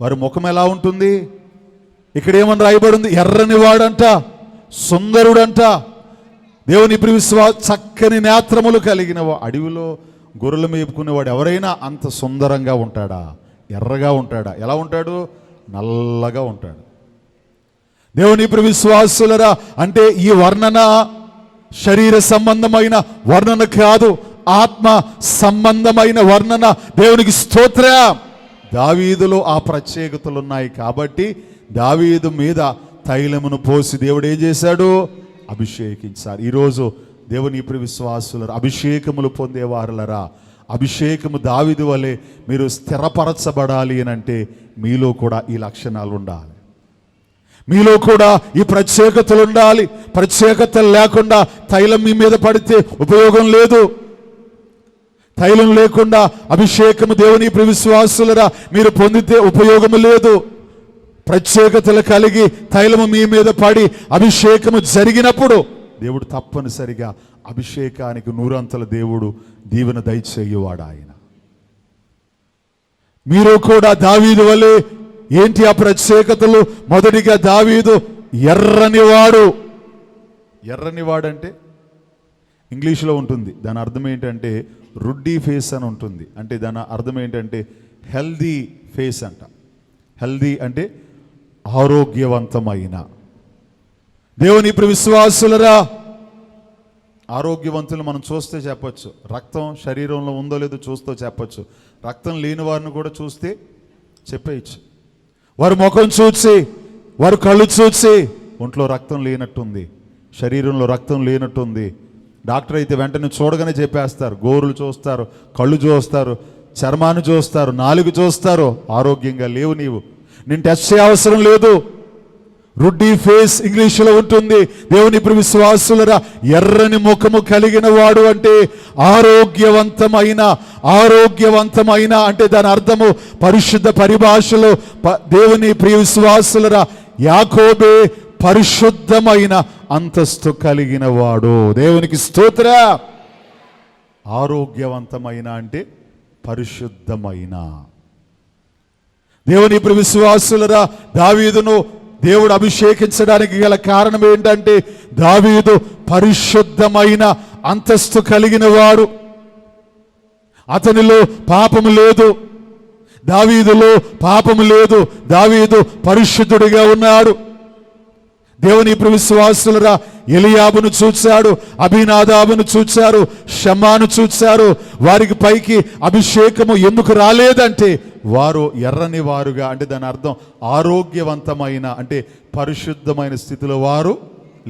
వారి ముఖం ఎలా ఉంటుంది? ఇక్కడ ఏమని రాయబడింది? ఎర్రని వాడంట, సుందరుడంట. దేవుని ప్రియ విశ్వాస చక్కని నేత్రములు కలిగిన అడవిలో గొర్రెలు మేపుకునేవాడు ఎవరైనా అంత సుందరంగా ఉంటాడా? ఎర్రగా ఉంటాడా? ఎలా ఉంటాడు? నల్లగా ఉంటాడు. దేవుని ప్రియ విశ్వాసులరా, అంటే ఈ వర్ణన శరీర సంబంధమైన వర్ణన కాదు, ఆత్మ సంబంధమైన వర్ణన. దేవునికి స్తోత్ర. దావీదులో ఆ ప్రత్యేకతలు ఉన్నాయి కాబట్టి దావీదు మీద తైలమును పోసి దేవుడు ఏం చేశాడు? అభిషేకించారు. ఈరోజు దేవుని ప్రియ విశ్వాసులరా, అభిషేకములు పొందేవారులరా, అభిషేకము దావీదు వలె మీరు స్థిరపరచబడాలి అని అంటే మీలో కూడా ఈ లక్షణాలు ఉండాలి, మీలో కూడా ఈ ప్రత్యేకతలు ఉండాలి. ప్రత్యేకతలు లేకుండా తైలం మీ మీద పడితే ఉపయోగం లేదు. తైలం లేకుండా అభిషేకము దేవుని ప్రియ విశ్వాసులరా మీరు పొందితే ఉపయోగము లేదు. ప్రత్యేకతలు కలిగి తైలము మీ మీద పడి అభిషేకము జరిగినప్పుడు దేవుడు తప్పనిసరిగా అభిషేకానికి 100 దేవుడు దీవెన దయచేయువాడు ఆయన. మీరు కూడా దావీదు వలె ఏంటి ఆ ప్రత్యేకతలు? మొదటిగా దావీదు ఎర్రనివాడు. ఎర్రనివాడు అంటే ఇంగ్లీష్లో ఉంటుంది, దాని అర్థం ఏంటంటే రుడ్డీ ఫేస్ అని ఉంటుంది. అంటే దాని అర్థం ఏంటంటే హెల్దీ ఫేస్ అంట. హెల్దీ అంటే ఆరోగ్యవంతమైన. దేవుని ప్రియ విశ్వాసులరా, ఆరోగ్యవంతులు మనం చూస్తే చెప్పచ్చు, రక్తం శరీరంలో ఉందో లేదో చూస్తూ చెప్పచ్చు. రక్తం లేని వారిని కూడా చూస్తే చెప్పేయచ్చు. వారి ముఖం చూసి, వారి కళ్ళు చూసి ఒంట్లో రక్తం లేనట్టుంది, శరీరంలో రక్తం లేనట్టుంది. డాక్టర్ అయితే వెంటనే చూడగానే చెప్పేస్తారు. గోరులు చూస్తారు, కళ్ళు చూస్తారు, చర్మాన్ని చూస్తారు, నాలుగు చూస్తారు. ఆరోగ్యంగా లేవు నీవు. నేను టెస్ట్ చేయ అవసరం లేదు. రుడ్డీ ఫేస్ ఇంగ్లీషులో ఉంటుంది. దేవుని ఇప్పుడు విశ్వాసులరా, ఎర్రని ముఖము కలిగిన వాడు అంటే ఆరోగ్యవంతమైన అంటే దాని అర్థము పరిశుద్ధ పరిభాషలో దేవుని ప్రియ విశ్వాసులరా, యాకోబే పరిశుద్ధమైన అంతస్తు కలిగిన వాడు. దేవునికి స్తోత్ర. ఆరోగ్యవంతమైన అంటే పరిశుద్ధమైన. దేవుని ఇప్పుడు విశ్వాసులరా, దావీదును దేవుడు అభిషేకించడానికి గల కారణం ఏంటంటే దావీదు పరిశుద్ధమైన అంతస్తు కలిగిన వాడు. అతనిలో పాపము లేదు, దావీదులో పాపము లేదు. దావీదు పరిశుద్ధుడిగా ఉన్నాడు. దేవుని ఇప్పుడు విశ్వాసులరా, ఎలియాబును చూచాడు, అభినాదాబును చూచారు, షమ్మాను చూచారు. వారికి పైకి అభిషేకము ఎందుకు రాలేదంటే వారు ఎర్రని వారుగా, అంటే దాని అర్థం ఆరోగ్యవంతమైన అంటే పరిశుద్ధమైన స్థితిలో వారు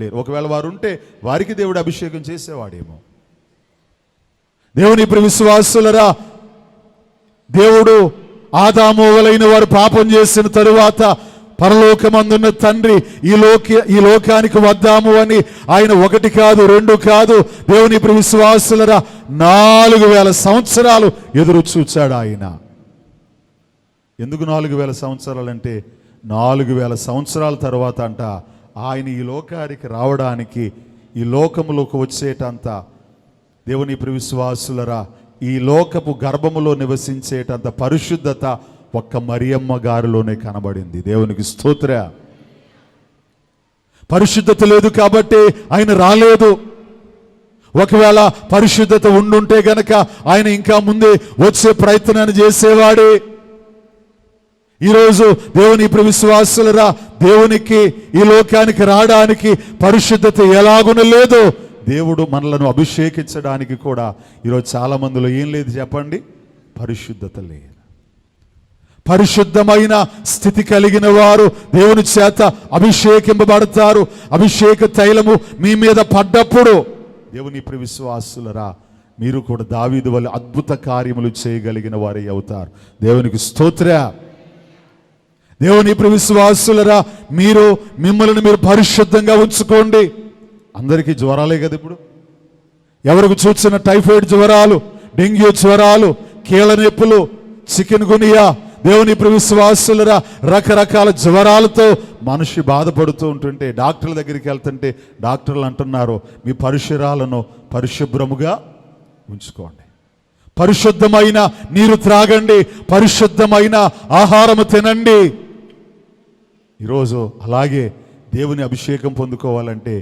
లేరు. ఒకవేళ వారు ఉంటే వారికి దేవుడు అభిషేకం చేసేవాడేమో. దేవుని ఇప్పుడు విశ్వాసులరా, దేవుడు ఆదామోవలైన వారు పాపం చేసిన తరువాత పరలోకమందున్న తండ్రి ఈ లోకానికి వద్దాము అని ఆయన 1 కాదు 2 కాదు, దేవుని ఇప్పుడు విశ్వాసులరా 4000 సంవత్సరాలు ఎదురు చూచాడు ఆయన. ఎందుకు 4000 సంవత్సరాలు అంటే 4000 సంవత్సరాల తర్వాత అంట ఆయన ఈ లోకానికి రావడానికి, ఈ లోకములోకి వచ్చేటంత, దేవుని ఇప్పుడు విశ్వాసులరా, ఈ లోకపు గర్భములో నివసించేటంత పరిశుద్ధత ఒక్క మరియమ్మ గారిలోనే కనబడింది. దేవునికి స్తోత్ర. పరిశుద్ధత లేదు కాబట్టి ఆయన రాలేదు. ఒకవేళ పరిశుద్ధత ఉండుంటే గనక ఆయన ఇంకా ముందే వచ్చే ప్రయత్నాన్ని చేసేవాడే. ఈరోజు దేవుని ఇప్పుడు విశ్వాసులరా, దేవునికి ఈ లోకానికి రావడానికి పరిశుద్ధత ఎలాగున లేదు. దేవుడు మనలను అభిషేకించడానికి కూడా ఈరోజు చాలా మందిలో ఏం లేదు చెప్పండి, పరిశుద్ధత లేదు. పరిశుద్ధమైన స్థితి కలిగిన వారు దేవుని చేత అభిషేకింపబడతారు. అభిషేక తైలము మీ మీద పడ్డప్పుడు దేవుని ఇప్పుడు విశ్వాసులరా, మీరు కూడా దావీదు వలె అద్భుత కార్యములు చేయగలిగిన వారే అవుతారు. దేవునికి స్తోత్ర. దేవుని ఇప్పుడు విశ్వాసులరా, మిమ్మల్ని మీరు పరిశుద్ధంగా ఉంచుకోండి. అందరికీ జ్వరాలే కదా ఇప్పుడు. ఎవరికి చూసిన టైఫాయిడ్ జ్వరాలు, డెంగ్యూ జ్వరాలు, కీళ్ళ నొప్పులు, చికెన్ గునియా, దేవుని ఇప్పుడు విశ్వాసులరా రకరకాల జ్వరాలతో మనిషి బాధపడుతూ ఉంటుంటే డాక్టర్ల దగ్గరికి వెళ్తుంటే డాక్టర్లు అంటున్నారు, మీ పరిసరాలను పరిశుభ్రముగా ఉంచుకోండి, పరిశుద్ధమైన నీరు త్రాగండి, పరిశుద్ధమైన ఆహారము తినండి. ఈరోజు అలాగే దేవుని అభిషేకం పొందుకోవాలంటే,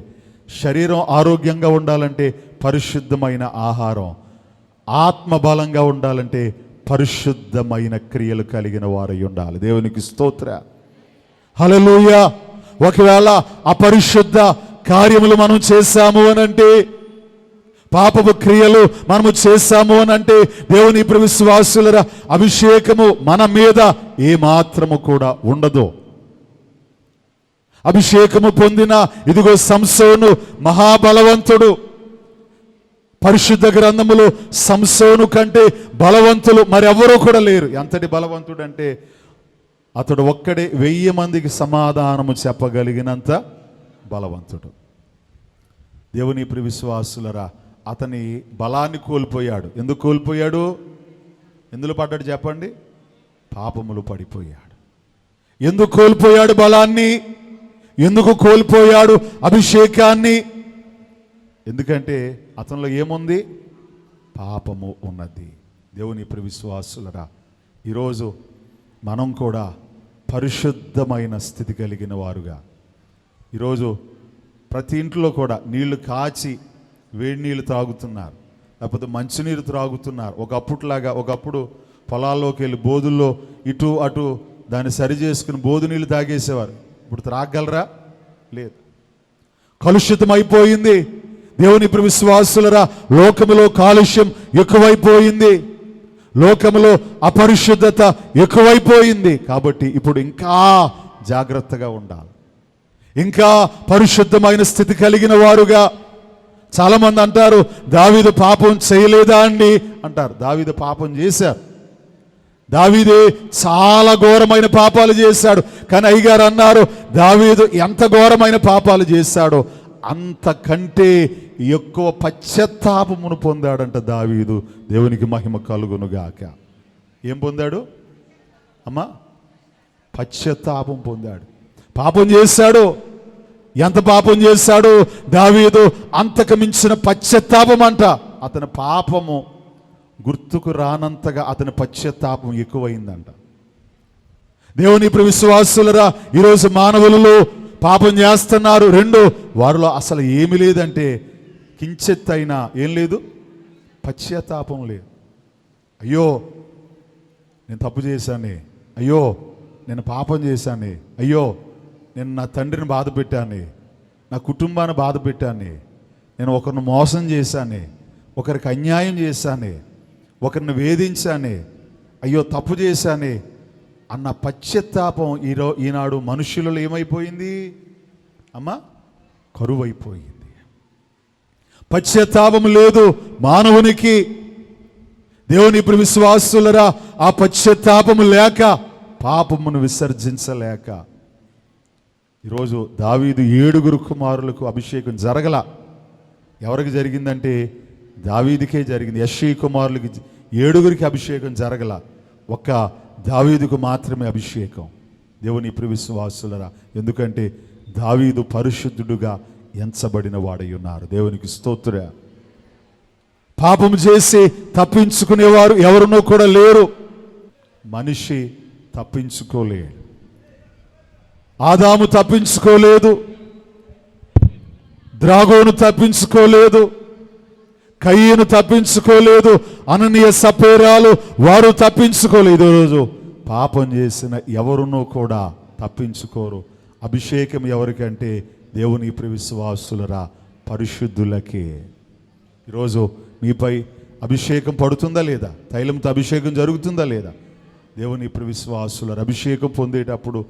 శరీరం ఆరోగ్యంగా ఉండాలంటే పరిశుద్ధమైన ఆహారం, ఆత్మ బలంగా ఉండాలంటే పరిశుద్ధమైన క్రియలు కలిగిన వారై ఉండాలి. దేవునికి స్తోత్ర. హల్లెలూయా. ఒకవేళ అపరిశుద్ధ కార్యములు మనం చేశాము అనంటే, పాపపు క్రియలు మనము చేశాము అనంటే దేవుని ఇప్పుడు విశ్వాసుల అభిషేకము మన మీద ఏమాత్రము కూడా ఉండదు. అభిషేకము పొందిన ఇదిగో సంసోను మహాబలవంతుడు. పరిశుద్ధ గ్రంథములో సంసోను కంటే బలవంతులు మరెవరూ కూడా లేరు. ఎంతటి బలవంతుడు అంటే అతడు ఒక్కడే 1000 మందికి సమాధానము చెప్పగలిగినంత బలవంతుడు. దేవుని ప్రియ విశ్వాసులరా, అతని బలాన్ని కోల్పోయాడు. ఎందుకు కోల్పోయాడు? ఎందులో పడ్డాడు చెప్పండి? పాపములు పడిపోయాడు. ఎందుకు కోల్పోయాడు బలాన్ని? ఎందుకు కోల్పోయాడు అభిషేకాన్ని? ఎందుకంటే అతనిలో ఏముంది? పాపము ఉన్నది. దేవుని ప్రియ విశ్వాసులరా, ఈరోజు మనం కూడా పరిశుద్ధమైన స్థితి కలిగిన వారుగా, ఈరోజు ప్రతి ఇంట్లో కూడా నీళ్లు కాచి వేడి నీళ్ళు త్రాగుతున్నారు, లేకపోతే మంచినీరు త్రాగుతున్నారు. ఒకప్పుడు పొలాల్లోకి వెళ్ళి బోధుల్లో ఇటు అటు దాన్ని సరి చేసుకుని బోధు నీళ్ళు తాగేసేవారు. ఇప్పుడు త్రాగలరా? లేదు. కలుషితమైపోయింది. దేవుని ప్రియ విశ్వాసులరా, లోకములో కాలుష్యం ఎక్కువైపోయింది, లోకములో అపరిశుద్ధత ఎక్కువైపోయింది. కాబట్టి ఇప్పుడు ఇంకా జాగ్రత్తగా ఉండాలి, ఇంకా పరిశుద్ధమైన స్థితి కలిగిన వారుగా. చాలామంది అంటారు, దావీదు పాపం చేయలేదా అండి అంటారు. దావీదు పాపం చేశారు. దావీదే చాలా ఘోరమైన పాపాలు చేశాడు. కానీ అయ్యగారు అన్నారు, దావీదు ఎంత ఘోరమైన పాపాలు చేశాడో అంతకంటే ఎక్కువ పశ్చాత్తాపమును పొందాడంట దావీదు. దేవునికి మహిమ కలుగునుగాక. ఏం పొందాడు అమ్మా? పశ్చాత్తాపం పొందాడు. పాపం చేశాడు. ఎంత పాపం చేశాడు దావీదు? అంతకు మించిన పశ్చాత్తాపం అంట. అతని పాపము గుర్తుకు రానంతగా అతని పశ్చాత్తాపం ఎక్కువైందంట. దేవుని ఇప్పుడు విశ్వాసులరా, ఈరోజు మానవులలో పాపం చేస్తున్నారు. రెండు, వారిలో అసలు ఏమి లేదంటే కించెత్తైనా ఏం లేదు, పశ్చాత్తాపం లేదు. అయ్యో నేను తప్పు చేశానే, అయ్యో నేను పాపం చేశానే, అయ్యో నేను నా తండ్రిని బాధ పెట్టానే, నా కుటుంబాన్ని బాధ పెట్టానే, నేను ఒకరిని మోసం చేశానే, ఒకరికి అన్యాయం చేశానే, ఒకరిని వేధించానే, అయ్యో తప్పు చేశానే అన్న పశ్చాత్తాపం ఈనాడు మనుషులలో ఏమైపోయింది అమ్మా? కరువైపోయింది. పశ్చాత్తాపం లేదు మానవునికి. దేవుని ఇప్పుడు విశ్వాసులరా, ఆ పశ్చాత్తాపము లేక, పాపమును విసర్జించలేక ఈరోజు దావీదు 7 కుమారులకు అభిషేకం జరగల. ఎవరికి జరిగిందంటే దావీదుకే జరిగింది. యెష్షయి కుమారులకి 7 అభిషేకం జరగల, ఒక్క దావీదుకు మాత్రమే అభిషేకం. దేవుని ఇప్పుడు విశ్వాసులరా, ఎందుకంటే దావీదు పరిశుద్ధుడుగా ఎంచబడిన వాడై ఉన్నారు. దేవునికి స్తోత్ర. పాపం చేసి తప్పించుకునేవారు ఎవరునో కూడా లేరు. మనిషి తప్పించుకోలేడు. ఆదాము తప్పించుకోలేదు, ద్రాగోను తప్పించుకోలేదు, కయ్యను తప్పించుకోలేదు, అననీయ సపేరాలు వారు తప్పించుకోలేదు. ఈరోజు పాపం చేసిన ఎవరునో కూడా తప్పించుకోరు. అభిషేకం ఎవరికంటే దేవుని విశ్వాసులరా, పరిశుద్ధులకే. ఈరోజు మీపై అభిషేకం పడుతుందా లేదా? తైలంతో అభిషేకం జరుగుతుందా లేదా? దేవుని విశ్వాసులరా, అభిషేకం పొందేటప్పుడు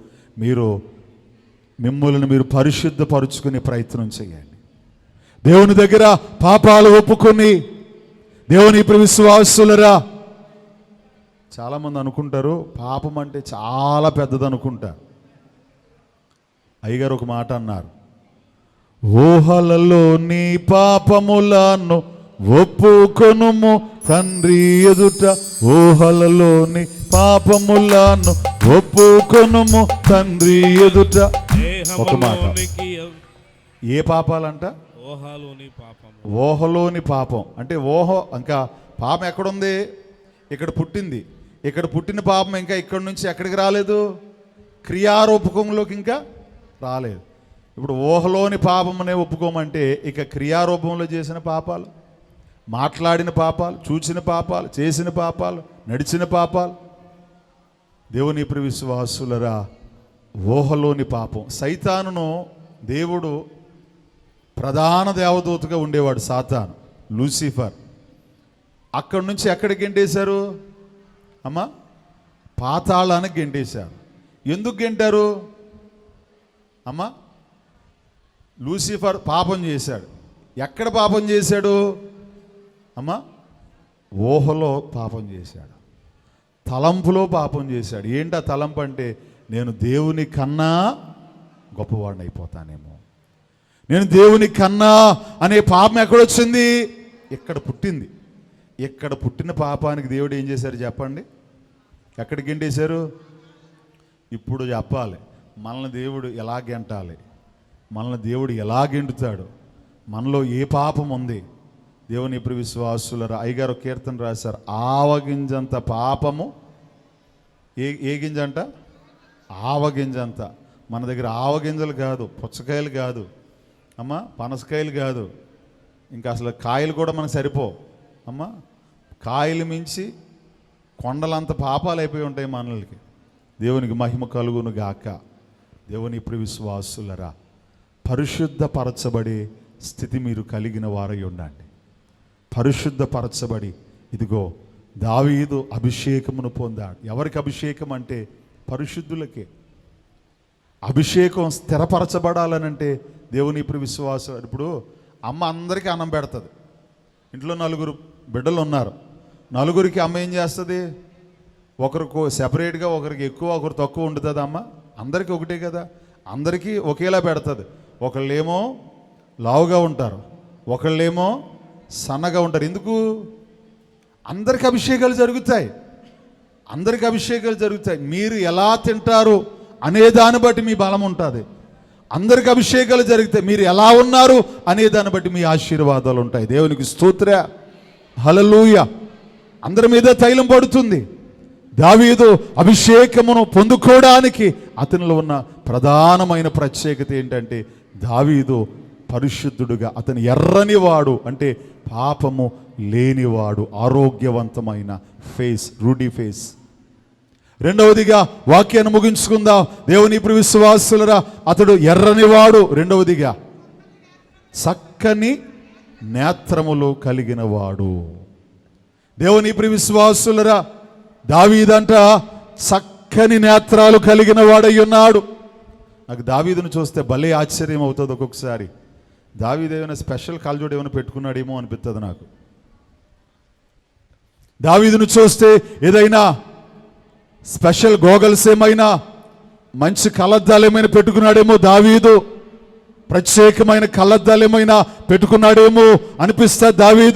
మిమ్మల్ని మీరు పరిశుద్ధపరుచుకునే ప్రయత్నం చేయండి. దేవుని దగ్గర పాపాలు ఒప్పుకొని, దేవుని విశ్వాసులరా, చాలామంది అనుకుంటారు పాపం అంటే చాలా పెద్దది అనుకుంటారు. అయ్యగారు ఒక మాట అన్నారు, ఊహలలో నీ పాపములను ఒప్పుకొనుము తండ్రి ఎదుట, ఊహలలోని పాపములను ఒప్పుకొనుము తండ్రి ఎదుట. ఒక మాట, ఏ పాపాలంట? ఊహలోని పాపం. అంటే ఇంకా పాపం ఎక్కడుంది? ఇక్కడ పుట్టింది. ఇక్కడ పుట్టిన పాపం ఇంకా ఇక్కడి నుంచి ఎక్కడికి రాలేదు, క్రియారూపకంలోకి ఇంకా రాలేదు. ఇప్పుడు ఊహలోని పాపమనే ఒప్పుకోమంటే ఇక క్రియారూపంలో చేసిన పాపాలు, మాట్లాడిన పాపాలు, చూచిన పాపాలు, చేసిన పాపాలు, నడిచిన పాపాలు. దేవుని విశ్వాసులరా, ఊహలోని పాపం. సైతానును దేవుడు ప్రధాన దేవదూతగా ఉండేవాడు, సాతాను, లూసిఫర్. అక్కడి నుంచి ఎక్కడికి గెంటేశారు అమ్మా? పాతాళానికి గెంటేశారు. ఎందుకు గెంటారు అమ్మా? లూసిఫర్ పాపం చేశాడు. ఎక్కడ పాపం చేశాడు అమ్మా? ఊహలో పాపం చేశాడు, తలంపులో పాపం చేశాడు. ఏంటి ఆ తలంపు అంటే, నేను దేవుని కన్నా గొప్పవాడిని అయిపోతానేమో, నేను దేవుని కన్నా అనే పాపం ఎక్కడొచ్చింది? ఇక్కడ పుట్టింది. ఇక్కడ పుట్టిన పాపానికి దేవుడు ఏం చేశారు చెప్పండి? ఎక్కడికి గెంటేశారు? ఇప్పుడు చెప్పాలి, మనల్ని దేవుడు ఎలా గెంటాలి, మనల్ని దేవుడు ఎలా గెంటుతాడు, మనలో ఏ పాపం ఉంది. దేవుని విశ్వాసులరా, అయ్యగారు కీర్తన రాశారు, ఆవగింజంత పాపము. ఏ గింజ అంట? ఆవగింజంత. మన దగ్గర ఆవగింజలు కాదు, పుచ్చకాయలు కాదు అమ్మా, పనసకాయలు కాదు, ఇంకా అసలు కాయలు కూడా మనకు సరిపోవు అమ్మా. కాయలు మించి కొండలంత పాపాలు అయిపోయి ఉంటాయి మనలకి. దేవునికి మహిమ కలుగును గాక. దేవుని విశ్వాసులరా, పరిశుద్ధపరచబడే స్థితి మీరు కలిగిన వారై ఉండండి. పరిశుద్ధపరచబడి, ఇదిగో దావీదు అభిషేకమును పొందాడు. ఎవరికి అభిషేకం అంటే? పరిశుద్ధులకే. అభిషేకం స్థిరపరచబడాలనంటే దేవుని విశ్వాసం. ఇప్పుడు అమ్మ అందరికీ అన్నం పెడుతుంది. ఇంట్లో 4 బిడ్డలు ఉన్నారు, 4కి అమ్మ ఏం చేస్తుంది? ఒకరికి సెపరేట్గా ఒకరికి ఎక్కువ ఒకరు తక్కువ ఉంటుందమ్మా? అందరికీ ఒకటే కదా, అందరికీ ఒకేలా పెడుతుంది. ఒకళ్ళేమో లావుగా ఉంటారు, ఒకళ్ళేమో సన్నగా ఉంటారు. ఎందుకు? అందరికి అభిషేకాలు జరుగుతాయి, అందరికి అభిషేకాలు జరుగుతాయి. మీరు ఎలా తింటారు అనే దాన్ని బట్టి మీ బలం ఉంటుంది. అందరికి అభిషేకాలు జరుగుతాయి, మీరు ఎలా ఉన్నారు అనే దాన్ని బట్టి మీ ఆశీర్వాదాలు ఉంటాయి. దేవునికి స్తోత్ర, హల్లెలూయా. అందరి మీద తైలం పడుతుంది. దావీదు అభిషేకమును పొందుకోవడానికి అతనిలో ఉన్న ప్రధానమైన ప్రత్యేకత ఏంటంటే, దావీదు పరిశుద్ధుడుగా, అతను ఎర్రనివాడు అంటే పాపము లేనివాడు, ఆరోగ్యవంతమైన ఫేస్, రూడీ ఫేస్. రెండవదిగా వాక్యాన్ని ముగించుకుందాం. దేవుని ఇప్పుడు విశ్వాసులరా, అతడు ఎర్రనివాడు. రెండవదిగా చక్కని నేత్రములు కలిగిన వాడు. దేవుని ఇప్పుడు విశ్వాసులరా, దావీదంట చక్కని నేత్రాలు కలిగిన వాడై ఉన్నాడు. నాకు దావీదును చూస్తే భలే ఆశ్చర్యం అవుతుంది ఒక్కొక్కసారి. దావీదు ఏమైనా స్పెషల్ కాల్జోడు ఏమైనా పెట్టుకున్నాడేమో అనిపిస్తుంది నాకు. దావీదును చూస్తే ఏదైనా స్పెషల్ గోగల్స్ ఏమైనా, మంచి కళ్ళద్దాలు ఏమైనా పెట్టుకున్నాడేమో దావీదు, ప్రత్యేకమైన కళ్ళద్దాలు ఏమైనా పెట్టుకున్నాడేమో అనిపిస్తుంది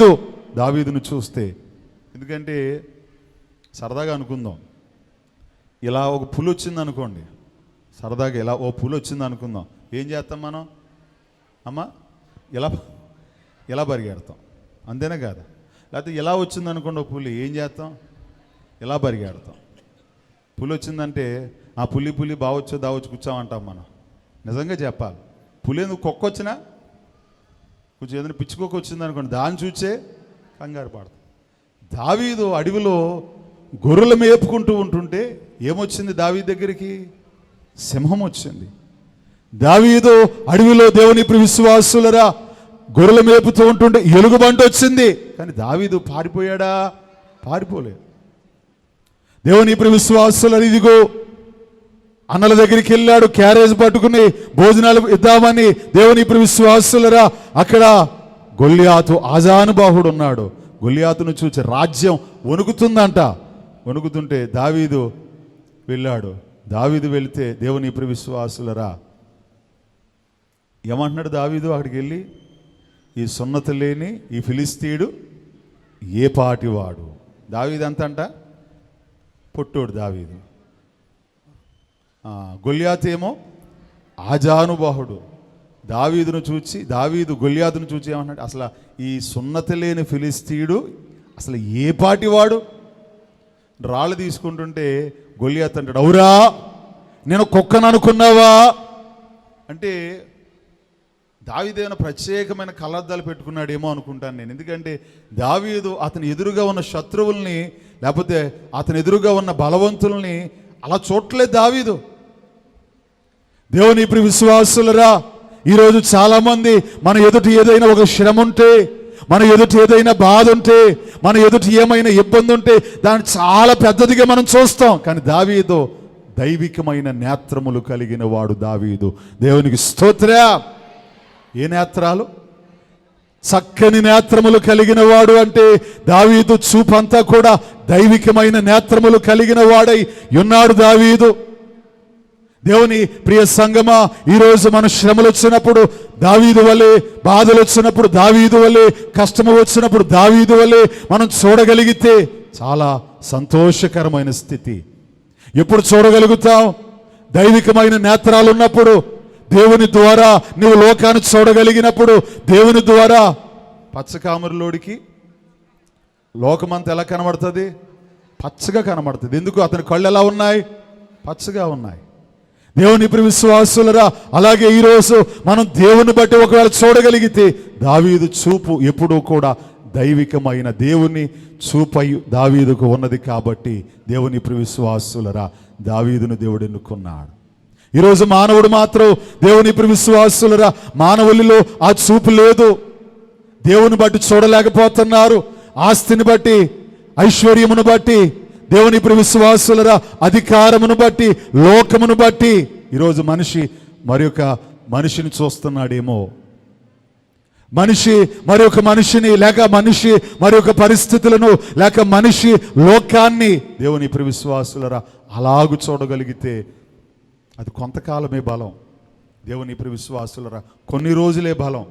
దావీదును చూస్తే. ఎందుకంటే సరదాగా అనుకుందాం, ఇలా ఒక పులి వచ్చింది అనుకోండి, సరదాగా ఇలా ఓ పులి వచ్చింది అనుకుందాం, ఏం చేస్తాం మనం? అమ్మ ఇలా పరిగెడతాం, అంతేనా కాదా? లేకపోతే ఇలా వచ్చింది అనుకోండి ఓ పులి, ఏం చేస్తాం? ఇలా పరిగెడతాం. పులి వచ్చిందంటే ఆ పులి బావచ్చు దావచ్చు కూర్చోమంటాం మనం. నిజంగా చెప్పాలి, పులి ఎందుకు కుక్క వచ్చినా, కొంచెం ఏదైనా పిచ్చుకోక వచ్చింది అనుకోండి, దాన్ని చూచే కంగారు పడతాం. దావీదు అడవిలో గొర్రెలు మేపుకుంటూ ఉంటుంటే ఏమొచ్చింది దావీదు దగ్గరికి? సింహం వచ్చింది. దావీదు అడవిలో దేవుని విశ్వాసులరా గొర్రెలు మేపుతూ ఉంటుంటే ఎలుగుబంటి వచ్చింది. కానీ దావీదు పారిపోయాడా? పారిపోలేదు. దేవుని విశ్వాసులరా, ఇదిగో అన్నల దగ్గరికి వెళ్ళాడు, క్యారేజ్ పట్టుకుని భోజనాలు ఇద్దామని. దేవుని విశ్వాసులరా, అక్కడ గొల్యాతు ఆజానుబాహుడు ఉన్నాడు. గొల్యాతును చూసి రాజ్యం వణుకుతుందంట. వణుకుతుంటే దావీదు వెళ్ళాడు. దావీదు వెళితే దేవుని విశ్వాసులరా ఏమంటున్నాడు దావీదు? అక్కడికి వెళ్ళి, ఈ సున్నతి లేని ఈ ఫిలిస్తీయుడు ఏ పాటివాడు? దావీదు ఎంతంట? పొట్టోడు దావీదు. గొల్యాతు ఏమో ఆజానుబాహుడు. దావీదు గొల్యాతును చూచి ఏమన్నాడు? అసలు ఈ సున్నతి లేని ఫిలిస్తీయుడు అసలు ఏ పాటివాడు? రాళ్ళు తీసుకుంటుంటే గొల్యాతు అంటాడు, అవురా నేను కుక్కను అనుకున్నావా? అంటే దావీదు ఏమైనా ప్రత్యేకమైన కళ్ళద్దాలు పెట్టుకున్నాడేమో అనుకుంటాను నేను. ఎందుకంటే దావీదు అతని ఎదురుగా ఉన్న శత్రువుల్ని, లేకపోతే అతని ఎదురుగా ఉన్న బలవంతుల్ని అలా చూడలేదు దావీదు. దేవుని విశ్వాసులరా, ఈరోజు చాలామంది మన ఎదుటి ఏదైనా ఒక శ్రమ ఉంటే, మన ఎదుటి ఏదైనా బాధ ఉంటే, మన ఎదుటి ఏమైనా ఇబ్బంది ఉంటే దాన్ని చాలా పెద్దదిగా మనం చూస్తాం. కానీ దావీదు దైవికమైన నేత్రములు కలిగిన వాడు దావీదు. దేవునికి స్తోత్ర. ఏ నేత్రాలు? చక్కని నేత్రములు కలిగిన వాడు. అంటే దావీదు చూపంతా కూడా దైవికమైన నేత్రములు కలిగిన వాడై ఉన్నాడు దావీదు. దేవుని ప్రియ సంగమా, ఈరోజు మన శ్రమలు వచ్చినప్పుడు దావీదు వలె, బాధలు వచ్చినప్పుడు దావీదు వలె, కష్టము వచ్చినప్పుడు దావీదు వలె మనం చూడగలిగితే చాలా సంతోషకరమైన స్థితి. ఎప్పుడు చూడగలుగుతాం? దైవికమైన నేత్రాలు ఉన్నప్పుడు, దేవుని ద్వారా నువ్వు లోకాన్ని చూడగలిగినప్పుడు. దేవుని ద్వారా పచ్చకామరులోడికి లోకమంతా ఎలా కనబడుతుంది? పచ్చగా కనబడుతుంది. ఎందుకు? అతని కళ్ళు ఎలా ఉన్నాయి? పచ్చగా ఉన్నాయి. దేవుని విశ్వాసులరా, అలాగే ఈరోజు మనం దేవుని బట్టి ఒకవేళ చూడగలిగితే, దావీదు చూపు ఎప్పుడూ కూడా దైవికమైన దేవుని చూపై దావీదుకు ఉన్నది. కాబట్టి దేవుని విశ్వాసులరా, దావీదును దేవుడు ఎన్నుకున్నాడు. ఈరోజు మానవుడు మాత్రం దేవుని విశ్వాసులరా, మానవులలో ఆ చూపు లేదు. దేవుని బట్టి చూడలేకపోతున్నారు. ఆస్తిని బట్టి, ఐశ్వర్యమును బట్టి, దేవుని విశ్వాసులరా, అధికారమును బట్టి, లోకమును బట్టి ఈరోజు మనిషి మరి ఒక మనిషిని చూస్తున్నాడేమో. మనిషి మరి ఒక మనిషిని, లేక మనిషి మరి ఒక పరిస్థితులను, లేక మనిషి లోకాన్ని దేవుని ప్రియ విశ్వాసులరా అలాగు చూడగలిగితే అది కొంతకాలమే బలం. దేవుని ప్రియ విశ్వాసులరా కొన్ని రోజులే బలం.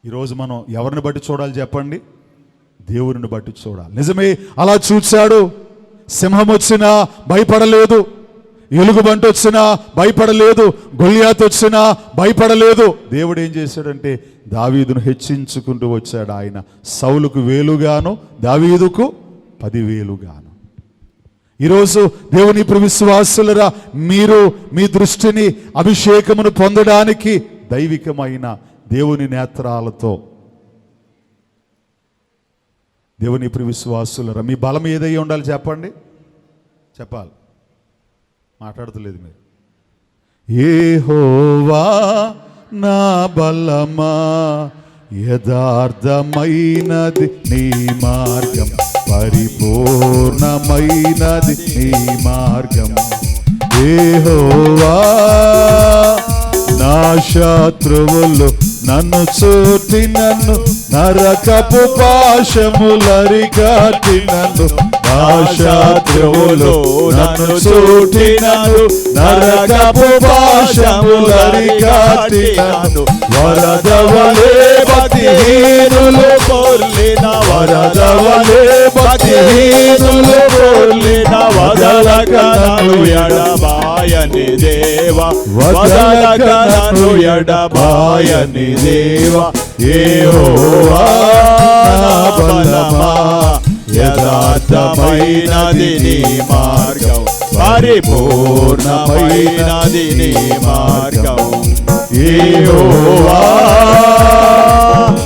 ఈరోజు మనం ఎవరిని బట్టి చూడాలి చెప్పండి? దేవుని బట్టి చూడాలి. నిజమే, అలా చూశాడు. సింహం వచ్చినా భయపడలేదు, ఎలుగుబంటి వచ్చినా భయపడలేదు, గొల్యాతు వచ్చినా భయపడలేదు. దేవుడు ఏం చేశాడంటే దావీదును హెచ్చించుకుంటూ వచ్చాడు. ఆయన సౌలుకు 1000 గాను దావీదుకు 10,000 గాను. ఈరోజు దేవుని ప్రియ విశ్వాసులరా, మీరు మీ దృష్టిని అభిషేకమును పొందడానికి దైవికమైన దేవుని నేత్రాలతో, దేవుని ప్రియ విశ్వాసులరా మీ బలం ఏదై ఉండాలి చెప్పండి? చెప్పాలి, మాట్లాడతలేదు మీరు. యెహోవా నా బలమా, యథార్థమైనది నీ మార్గం, పరిపూర్ణమైనది నీ మార్గం. యెహోవా నా శత్రువులు నన్ను చూటి, నన్ను నరకపు పాశములరికట్టి, నన్ను నా శత్రువులు నన్ను చూటి, నన్ను నరకపు పాశములరికట్టి, నన్ను వరదవలే భక్తిహీనులు పొర్లిన, వరదవలే భక్తిహీనులు పొర్లిన, వదలక నన్ను ఎడబాయని దేవా, వదలక నన్ను ఎడబాయని దేవా. యెహోవా నా బలమా, యథార్థమైనది నీ మార్గం, పరిపూర్ణమైనది నీ మార్గం. యెహోవా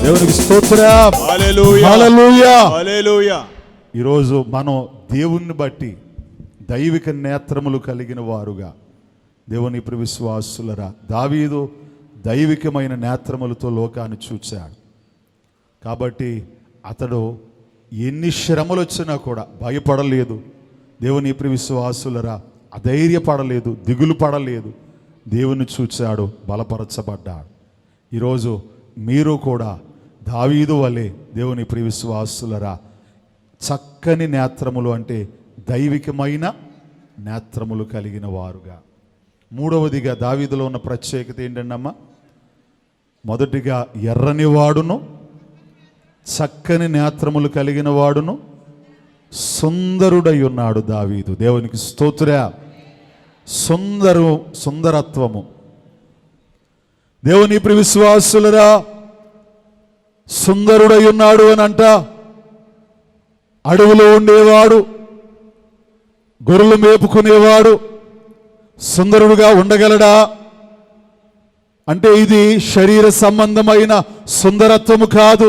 దేవునికి స్తోత్రం. హల్లెలూయా, హల్లెలూయా, హల్లెలూయా. ఈరోజు మనం దేవుణ్ణి బట్టి దైవిక నేత్రములు కలిగిన వారుగా, దేవుని ప్రియ విశ్వాసులరా, దావీదు దైవికమైన నేత్రములతో లోకాన్ని చూచాడు. కాబట్టి అతడు ఎన్ని శ్రమలు వచ్చినా కూడా భయపడలేదు. దేవుని ప్రియ విశ్వాసులరా అధైర్యపడలేదు, దిగులు పడలేదు. దేవుని చూచాడు, బలపరచబడ్డాడు. ఈరోజు మీరు కూడా దావీదు వలె దేవుని ప్రియ విశ్వాసులరా చక్కని నేత్రములు, అంటే దైవికమైన నేత్రములు కలిగిన వారుగా. మూడవదిగా దావీదులో ఉన్న ప్రత్యేకత ఏంటండమ్మా? మొదటిగా ఎర్రని వాడును, చక్కని నేత్రములు కలిగిన వాడును, సుందరుడై ఉన్నాడు దావీదు. దేవునికి స్తోత్రం. సుందరత్వము. దేవుని ప్రియ విశ్వాసులరా సుందరుడై ఉన్నాడు అని అంట. అడవిలో ఉండేవాడు, గొర్రెలు మేపుకునేవాడు సుందరుడుగా ఉండగలడా అంటే ఇది శరీర సంబంధమైన సుందరత్వము కాదు.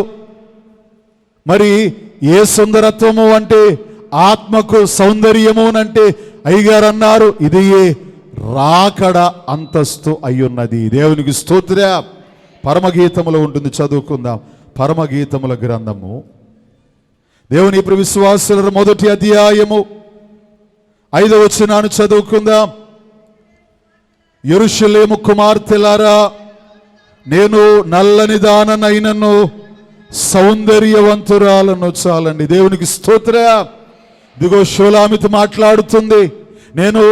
మరి ఏ సుందరత్వము అంటే ఆత్మకు సౌందర్యము అంటే అయ్యగారు అన్నారు, ఇది ఏ రాకడ అంతస్తు అయ్యున్నది. దేవునికి స్తోత్రం. పరమగీతములో ఉంటుంది, చదువుకుందాం. పరమగీతముల గ్రంథము దేవుని ప్రియ విశ్వాసుల మొదటి అధ్యాయము 5వ వచనాన్ని చదువుకుందాం. యెరూషలేము కుమార్తెలారా, నేను నల్లని దాననైనను సౌందర్యవంతురాలను. చాలండి, దేవునికి స్తోత్రం. ఇదిగో షోలామితో మాట్లాడుతుంది, నేను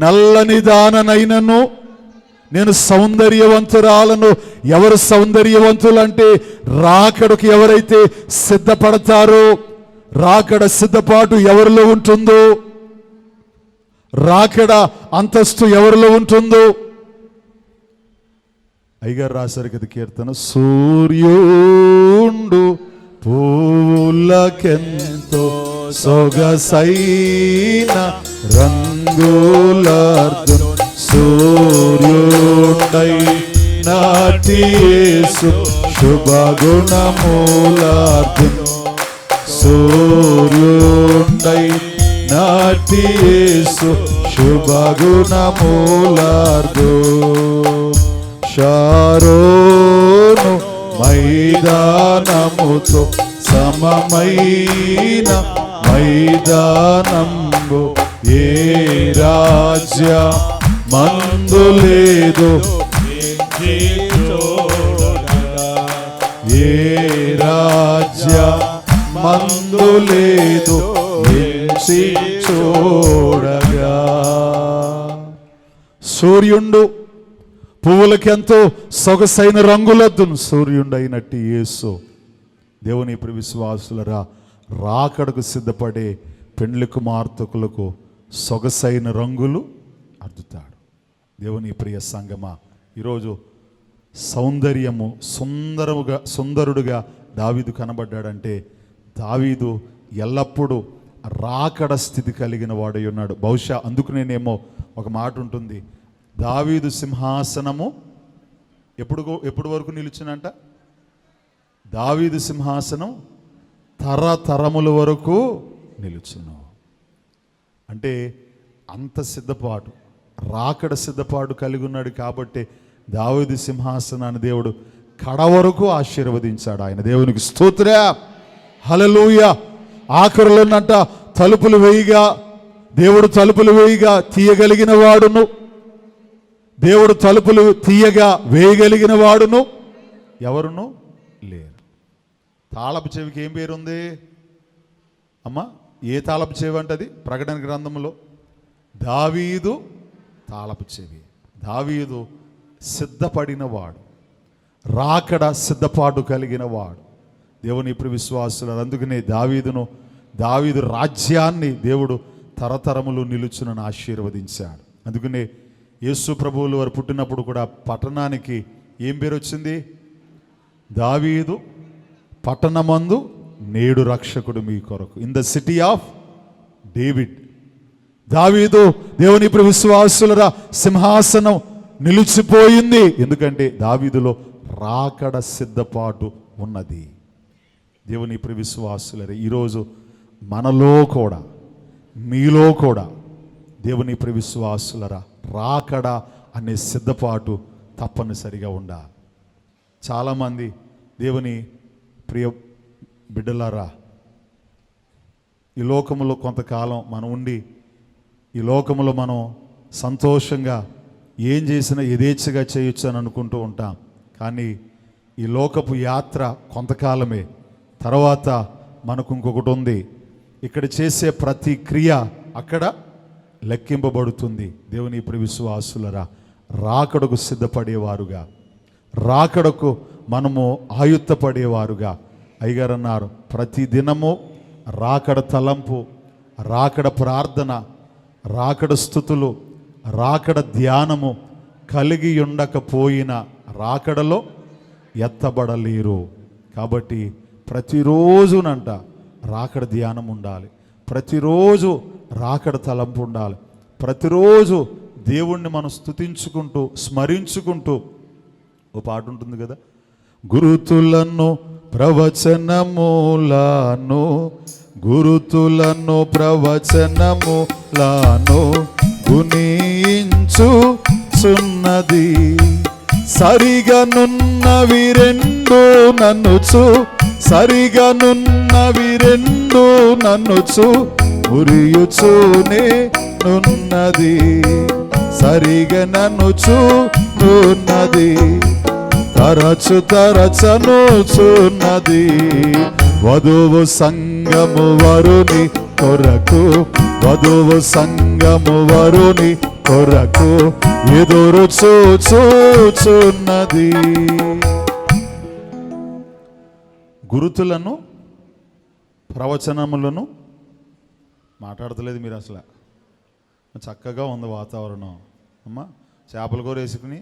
నల్లని దాననైనను, నేను సౌందర్యవంతురాలను. ఎవరు సౌందర్యవంతులు అంటే రాకడకు ఎవరైతే సిద్ధపడతారో, రాకడ సిద్ధపాటు ఎవరిలో ఉంటుందో, రాకడ అంతస్తు ఎవరిలో ఉంటుందో. అయ్యగారు రాశారు కదా కీర్తన, సూర్యుండు పూలకెంతో సొగసైన రంగులార్దును, సూర్యుడై నాటి యేసు శుభగుణములార్దును, సూర్యుడై నాటి యేసు శుభగుణములార్దు. షారోను మైదానముతో సమమైన మైదానంబు ఏ రాజ్య మందు లేదు, ఏ రాజ్య మందు లేదు ఎంచి చూడగా. సూర్యుండు పువ్వులకెంతో సొగసైన రంగులద్దును సూర్యుండు అయినట్టు యేసు దేవుని ప్రియ విశ్వాసులరా రాకడకు సిద్ధపడే పెండ్లి కుమార్తెకులకు సొగసైన రంగులు అద్దుతాడు. దేవుని ప్రియ సంగమా, ఈరోజు సౌందర్యము సుందరుడుగా దావీదు కనబడ్డాడంటే దావీదు ఎల్లప్పుడూ రాకడ స్థితి కలిగిన వాడై ఉన్నాడు. బహుశా అందుకునేనేమో ఒక మాట ఉంటుంది, దావీదు సింహాసనము ఎప్పుడు వరకు నిలుచునంట? దావీదు సింహాసనం తరతరముల వరకు నిలుచును. అంటే అంత సిద్ధపాటు, రాకడ సిద్ధపాటు కలిగి ఉన్నాడు కాబట్టి దావీదు సింహాసనాన్ని దేవుడు కడ వరకు ఆశీర్వదించాడు. ఆయన దేవునికి స్తోత్రం, హల్లెలూయా. ఆఖరులోనంట తలుపులు వేయిగా, దేవుడు తలుపులు వేయిగా తీయగలిగిన వాడును, దేవుడు తలుపులు తీయగా వేయగలిగిన వాడును ఎవరును లేరు. తాళపు చెవికి ఏం పేరుంది అమ్మా? ఏ తాళపు చెవి అంటది? ప్రకటన గ్రంథంలో దావీదు తాళపు చెవి. దావీదు సిద్ధపడినవాడు, రాకడ సిద్ధపాటు కలిగిన వాడు. దేవుని ఇప్పుడు విశ్వాసులు, అందుకనే దావీదు రాజ్యాన్ని దేవుడు తరతరములు నిలుచునని ఆశీర్వదించాడు. అందుకనే యేసు ప్రభువులు వారు పుట్టినప్పుడు కూడా పట్టణానికి ఏం పేరు వచ్చింది? దావీదు పట్టణమందు నేడు రక్షకుడు మీ కొరకు, in the city of David. దావీదు దేవుని ఇప్పుడు విశ్వాసులరా సింహాసనం నిలిచిపోయింది, ఎందుకంటే దావీదులో రాకడ సిద్ధపాటు ఉన్నది. దేవుని ఇప్పుడు విశ్వాసులరా ఈరోజు మనలో కూడా మీలో కూడా దేవుని ఇప్పుడు విశ్వాసులరా రాకడ అనే సిద్ధపాటు తప్పనిసరిగా ఉండాలి. చాలామంది దేవుని ప్రియ బిడ్డలారా, ఈ లోకములో కొంతకాలం మనం ఉండి ఈ లోకములో మనం సంతోషంగా ఏం చేసినా యథేచ్ఛగా చేయొచ్చు అని అనుకుంటూ ఉంటాం. కానీ ఈ లోకపు యాత్ర కొంతకాలమే, తర్వాత మనకు ఇంకొకటి ఉంది. ఇక్కడ చేసే ప్రతి క్రియ అక్కడ లెక్కింపబడుతుంది. దేవుని ఇప్పుడు విశ్వాసులరా రాకడకు సిద్ధపడేవారుగా, రాకడకు మనము ఆయుత్తపడేవారుగా అయ్యగారు అన్నారు, ప్రతి దినము రాకడ తలంపు, రాకడ ప్రార్థన, రాకడ స్థుతులు, రాకడ ధ్యానము కలిగి ఉండకపోయిన రాకడలో ఎత్తబడలేరు. కాబట్టి ప్రతిరోజునంట రాకడ ధ్యానం ఉండాలి, ప్రతిరోజు రాకడ తలంపు ఉండాలి, ప్రతిరోజు దేవుణ్ణి మనం స్తుతించుకుంటూ స్మరించుకుంటూ. ఓ పాట ఉంటుంది కదా, గురుతులను ప్రవచనములను, గురుతులను ప్రవచనములను గుణించుచున్నది, సరిగనున్నవి రెండు నన్నుచు, సరిగనున్నవి రెండు నన్నుచు ఉరియుచునే నున్నది, సరిగననుచు ఉన్నది, తరచునుచున్నది. వధువు సంగము వరుని కొరకు, వధువు సంగము వరుని కొరకు ఎదురు చూచుచున్నది. గురుతులను ప్రవచనములను మాట్లాడతలేదు మీరు అసలు. చక్కగా ఉంది వాతావరణం అమ్మా. చేపల కూర వేసుకుని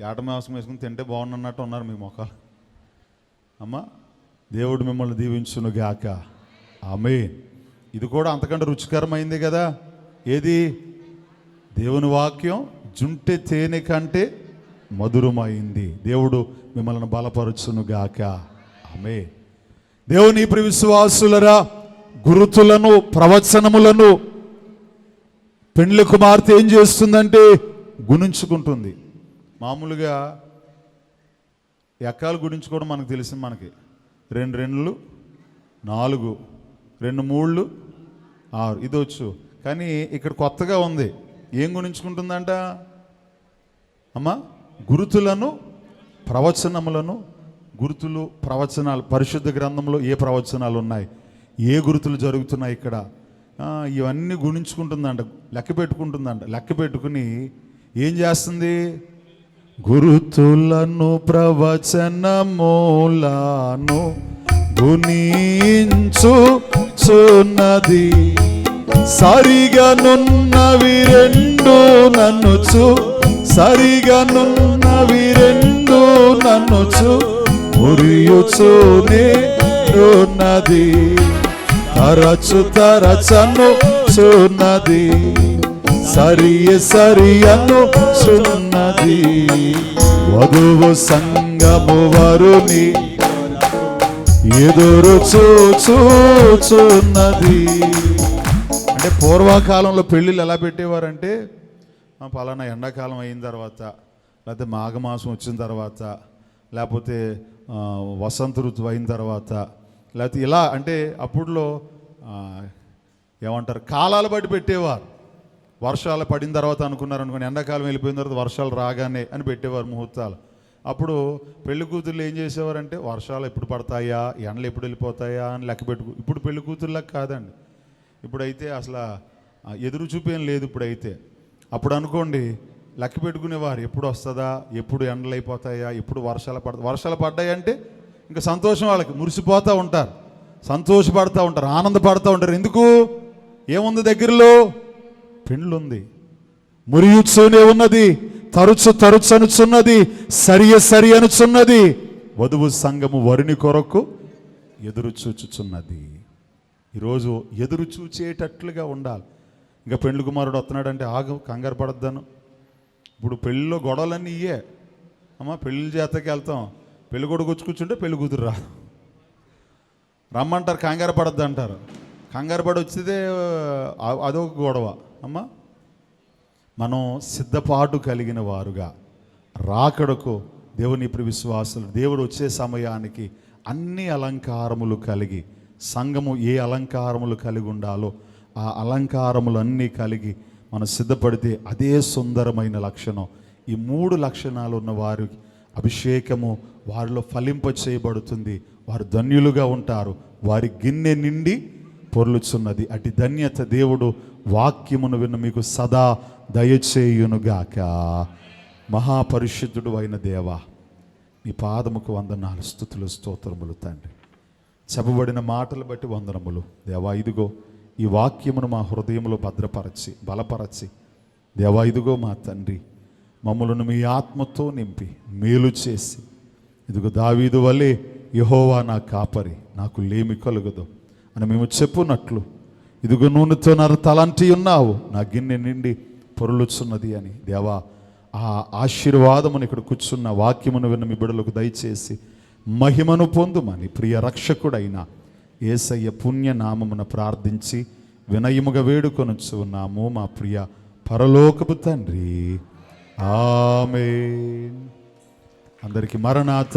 ఏట మాంసం వేసుకుని తింటే బాగున్నట్టు ఉన్నారు మీ మొక్కలు అమ్మా. దేవుడు మిమ్మల్ని దీవించును గాక, ఆమేన్. ఇది కూడా అంతకంటే రుచికరమైంది కదా. ఏది? దేవుని వాక్యం జుంటె తేనె కంటే మధురమైంది. దేవుడు మిమ్మల్ని బలపరచును గాక, ఆమేన్. దేవుని ప్రియ విశ్వాసులరా, గురుతులను ప్రవచనములను పెండ్లి కుమార్తె ఏం చేస్తుందంటే గుణించుకుంటుంది. మామూలుగా ఎక్కాలు గుణించుకోవడం మనకు తెలిసింది. మనకి 2 2 4, 2 3 6 ఇది వచ్చు. కానీ ఇక్కడ కొత్తగా ఉంది. ఏం గుణించుకుంటుందంట అమ్మా? గురుతులను ప్రవచనములను గుర్తులు, ప్రవచనాలు, పరిశుద్ధ గ్రంథంలో ఏ ప్రవచనాలు ఉన్నాయి, ఏ గుర్తులు జరుగుతున్నాయి ఇక్కడ, ఇవన్నీ గుణించుకుంటుందంట, లెక్క పెట్టుకుంటుందంట. లెక్క పెట్టుకుని ఏం చేస్తుంది? గురుతులను ప్రవచనమూలను గుణించుచున్నది, సరిగనున్నవి రెండు నన్నుచు, సరిగనున్నవి రెండు నన్నుచు మురియుచునే ఉన్నది, తరచను చున్నది, సరియను చున్నది, వధువు సంగము వరుని ఎదురు చూచుచున్నది. అంటే పూర్వకాలంలో పెళ్ళిళ్ళు ఎలా పెట్టేవారంటే, పలానా ఎండాకాలం అయిన తర్వాత, లేకపోతే మాఘమాసం వచ్చిన తర్వాత, లేకపోతే వసంత ఋతువు అయిన తర్వాత, లేకపోతే ఇలా, అంటే అప్పుడులో ఏమంటారు, కాలాలు బట్టి పెట్టేవారు. వర్షాలు పడిన తర్వాత అనుకున్నారనుకోండి, ఎండాకాలం వెళ్ళిపోయిన తర్వాత వర్షాలు రాగానే అని పెట్టేవారు ముహూర్తాలు. అప్పుడు పెళ్లి కూతుర్లు ఏం చేసేవారంటే, వర్షాలు ఎప్పుడు పడతాయా, ఎండలు ఎప్పుడు వెళ్ళిపోతాయా అని లెక్క పెట్టుకు. ఇప్పుడు పెళ్లి కూతుర్లకు కాదండి, ఇప్పుడైతే అసలు ఎదురు చూపేం లేదు. ఇప్పుడైతే అప్పుడు అనుకోండి లెక్క పెట్టుకునేవారు, ఎప్పుడు వస్తుందా, ఎప్పుడు ఎండలు అయిపోతాయా, ఎప్పుడు వర్షాలు పడ్డాయంటే ఇంకా సంతోషం, వాళ్ళకి మురిసిపోతూ ఉంటారు, సంతోషపడుతూ ఉంటారు, ఆనందపడుతూ ఉంటారు. ఎందుకు? ఏముంది దగ్గరలో? పెండ్లు ఉంది, మురియుచునే ఉన్నది, తరుచు అనుచున్నది, సరి అనుచున్నది, వధువు సంఘము వరుని కొరకు ఎదురు చూచుచున్నది. ఈరోజు ఎదురు చూచేటట్లుగా ఉండాలి. ఇంకా పెండ్లి కుమారుడు వస్తున్నాడంటే ఆగు, కంగారు పడద్దాను. ఇప్పుడు పెళ్ళిలో గొడవలన్నీ ఇయ్యే అమ్మ. పెళ్ళి చేతకి వెళ్తాం, పెళ్ళి కొడుకు వచ్చి కూర్చుంటే పెళ్ళి కూతురు రా రమ్మంటారు, కంగారు పడద్దు అంటారు. కంగారు పడి వచ్చితే అదొక గొడవ అమ్మ. మనం సిద్ధపాటు కలిగిన వారుగా రాకడకు దేవుని ఇప్పుడు విశ్వాసులు, దేవుడు వచ్చే సమయానికి అన్ని అలంకారములు కలిగి, సంఘము ఏ అలంకారములు కలిగి ఉండాలో ఆ అలంకారములన్నీ కలిగి మనం సిద్ధపడితే అదే సుందరమైన లక్షణం. ఈ 3 లక్షణాలు ఉన్న వారి అభిషేకము వారిలో ఫలింప చేయబడుతుంది. వారు ధన్యులుగా ఉంటారు, వారి గిన్నె నిండి పొర్లుచున్నది. అటు ధన్యత దేవుడు వాక్యమును విన్న మీకు సదా దయచేయునుగాక. మహాపరిశుద్ధుడు అయిన దేవా, నీ పాదముకు వందనాలు, స్తుతులు, స్తోత్రములు తండ్రి. చెప్పబడిన మాటలు బట్టి వందనములు దేవా. ఇదిగో ఈ వాక్యమును మా హృదయంలో భద్రపరచి బలపరచి దేవా, ఇదిగో మా తండ్రి మమ్మలను మీ ఆత్మతో నింపి మేలు చేసి, ఇదిగో దావీదు వలె యెహోవా నా కాపరి, నాకు లేమి కలుగదు అని మేము చెప్పునట్లు, ఇదిగో నూనెతో నా తలంటి ఉన్నావు, నా గిన్నె నిండి పొరులుచున్నది అని దేవా, ఆ ఆశీర్వాదమును ఇక్కడ కూర్చున్న వాక్యమును విన్న మీ బిడ్డలకు దయచేసి మహిమను పొందుమని ప్రియ రక్షకుడైన యేసయ్య పుణ్యనామమున ప్రార్థించి వినయముగా వేడుకొనుచున్నాము మా ప్రియ పరలోకపు తండ్రి. ఆమేన్. అందరికీ మరణాత.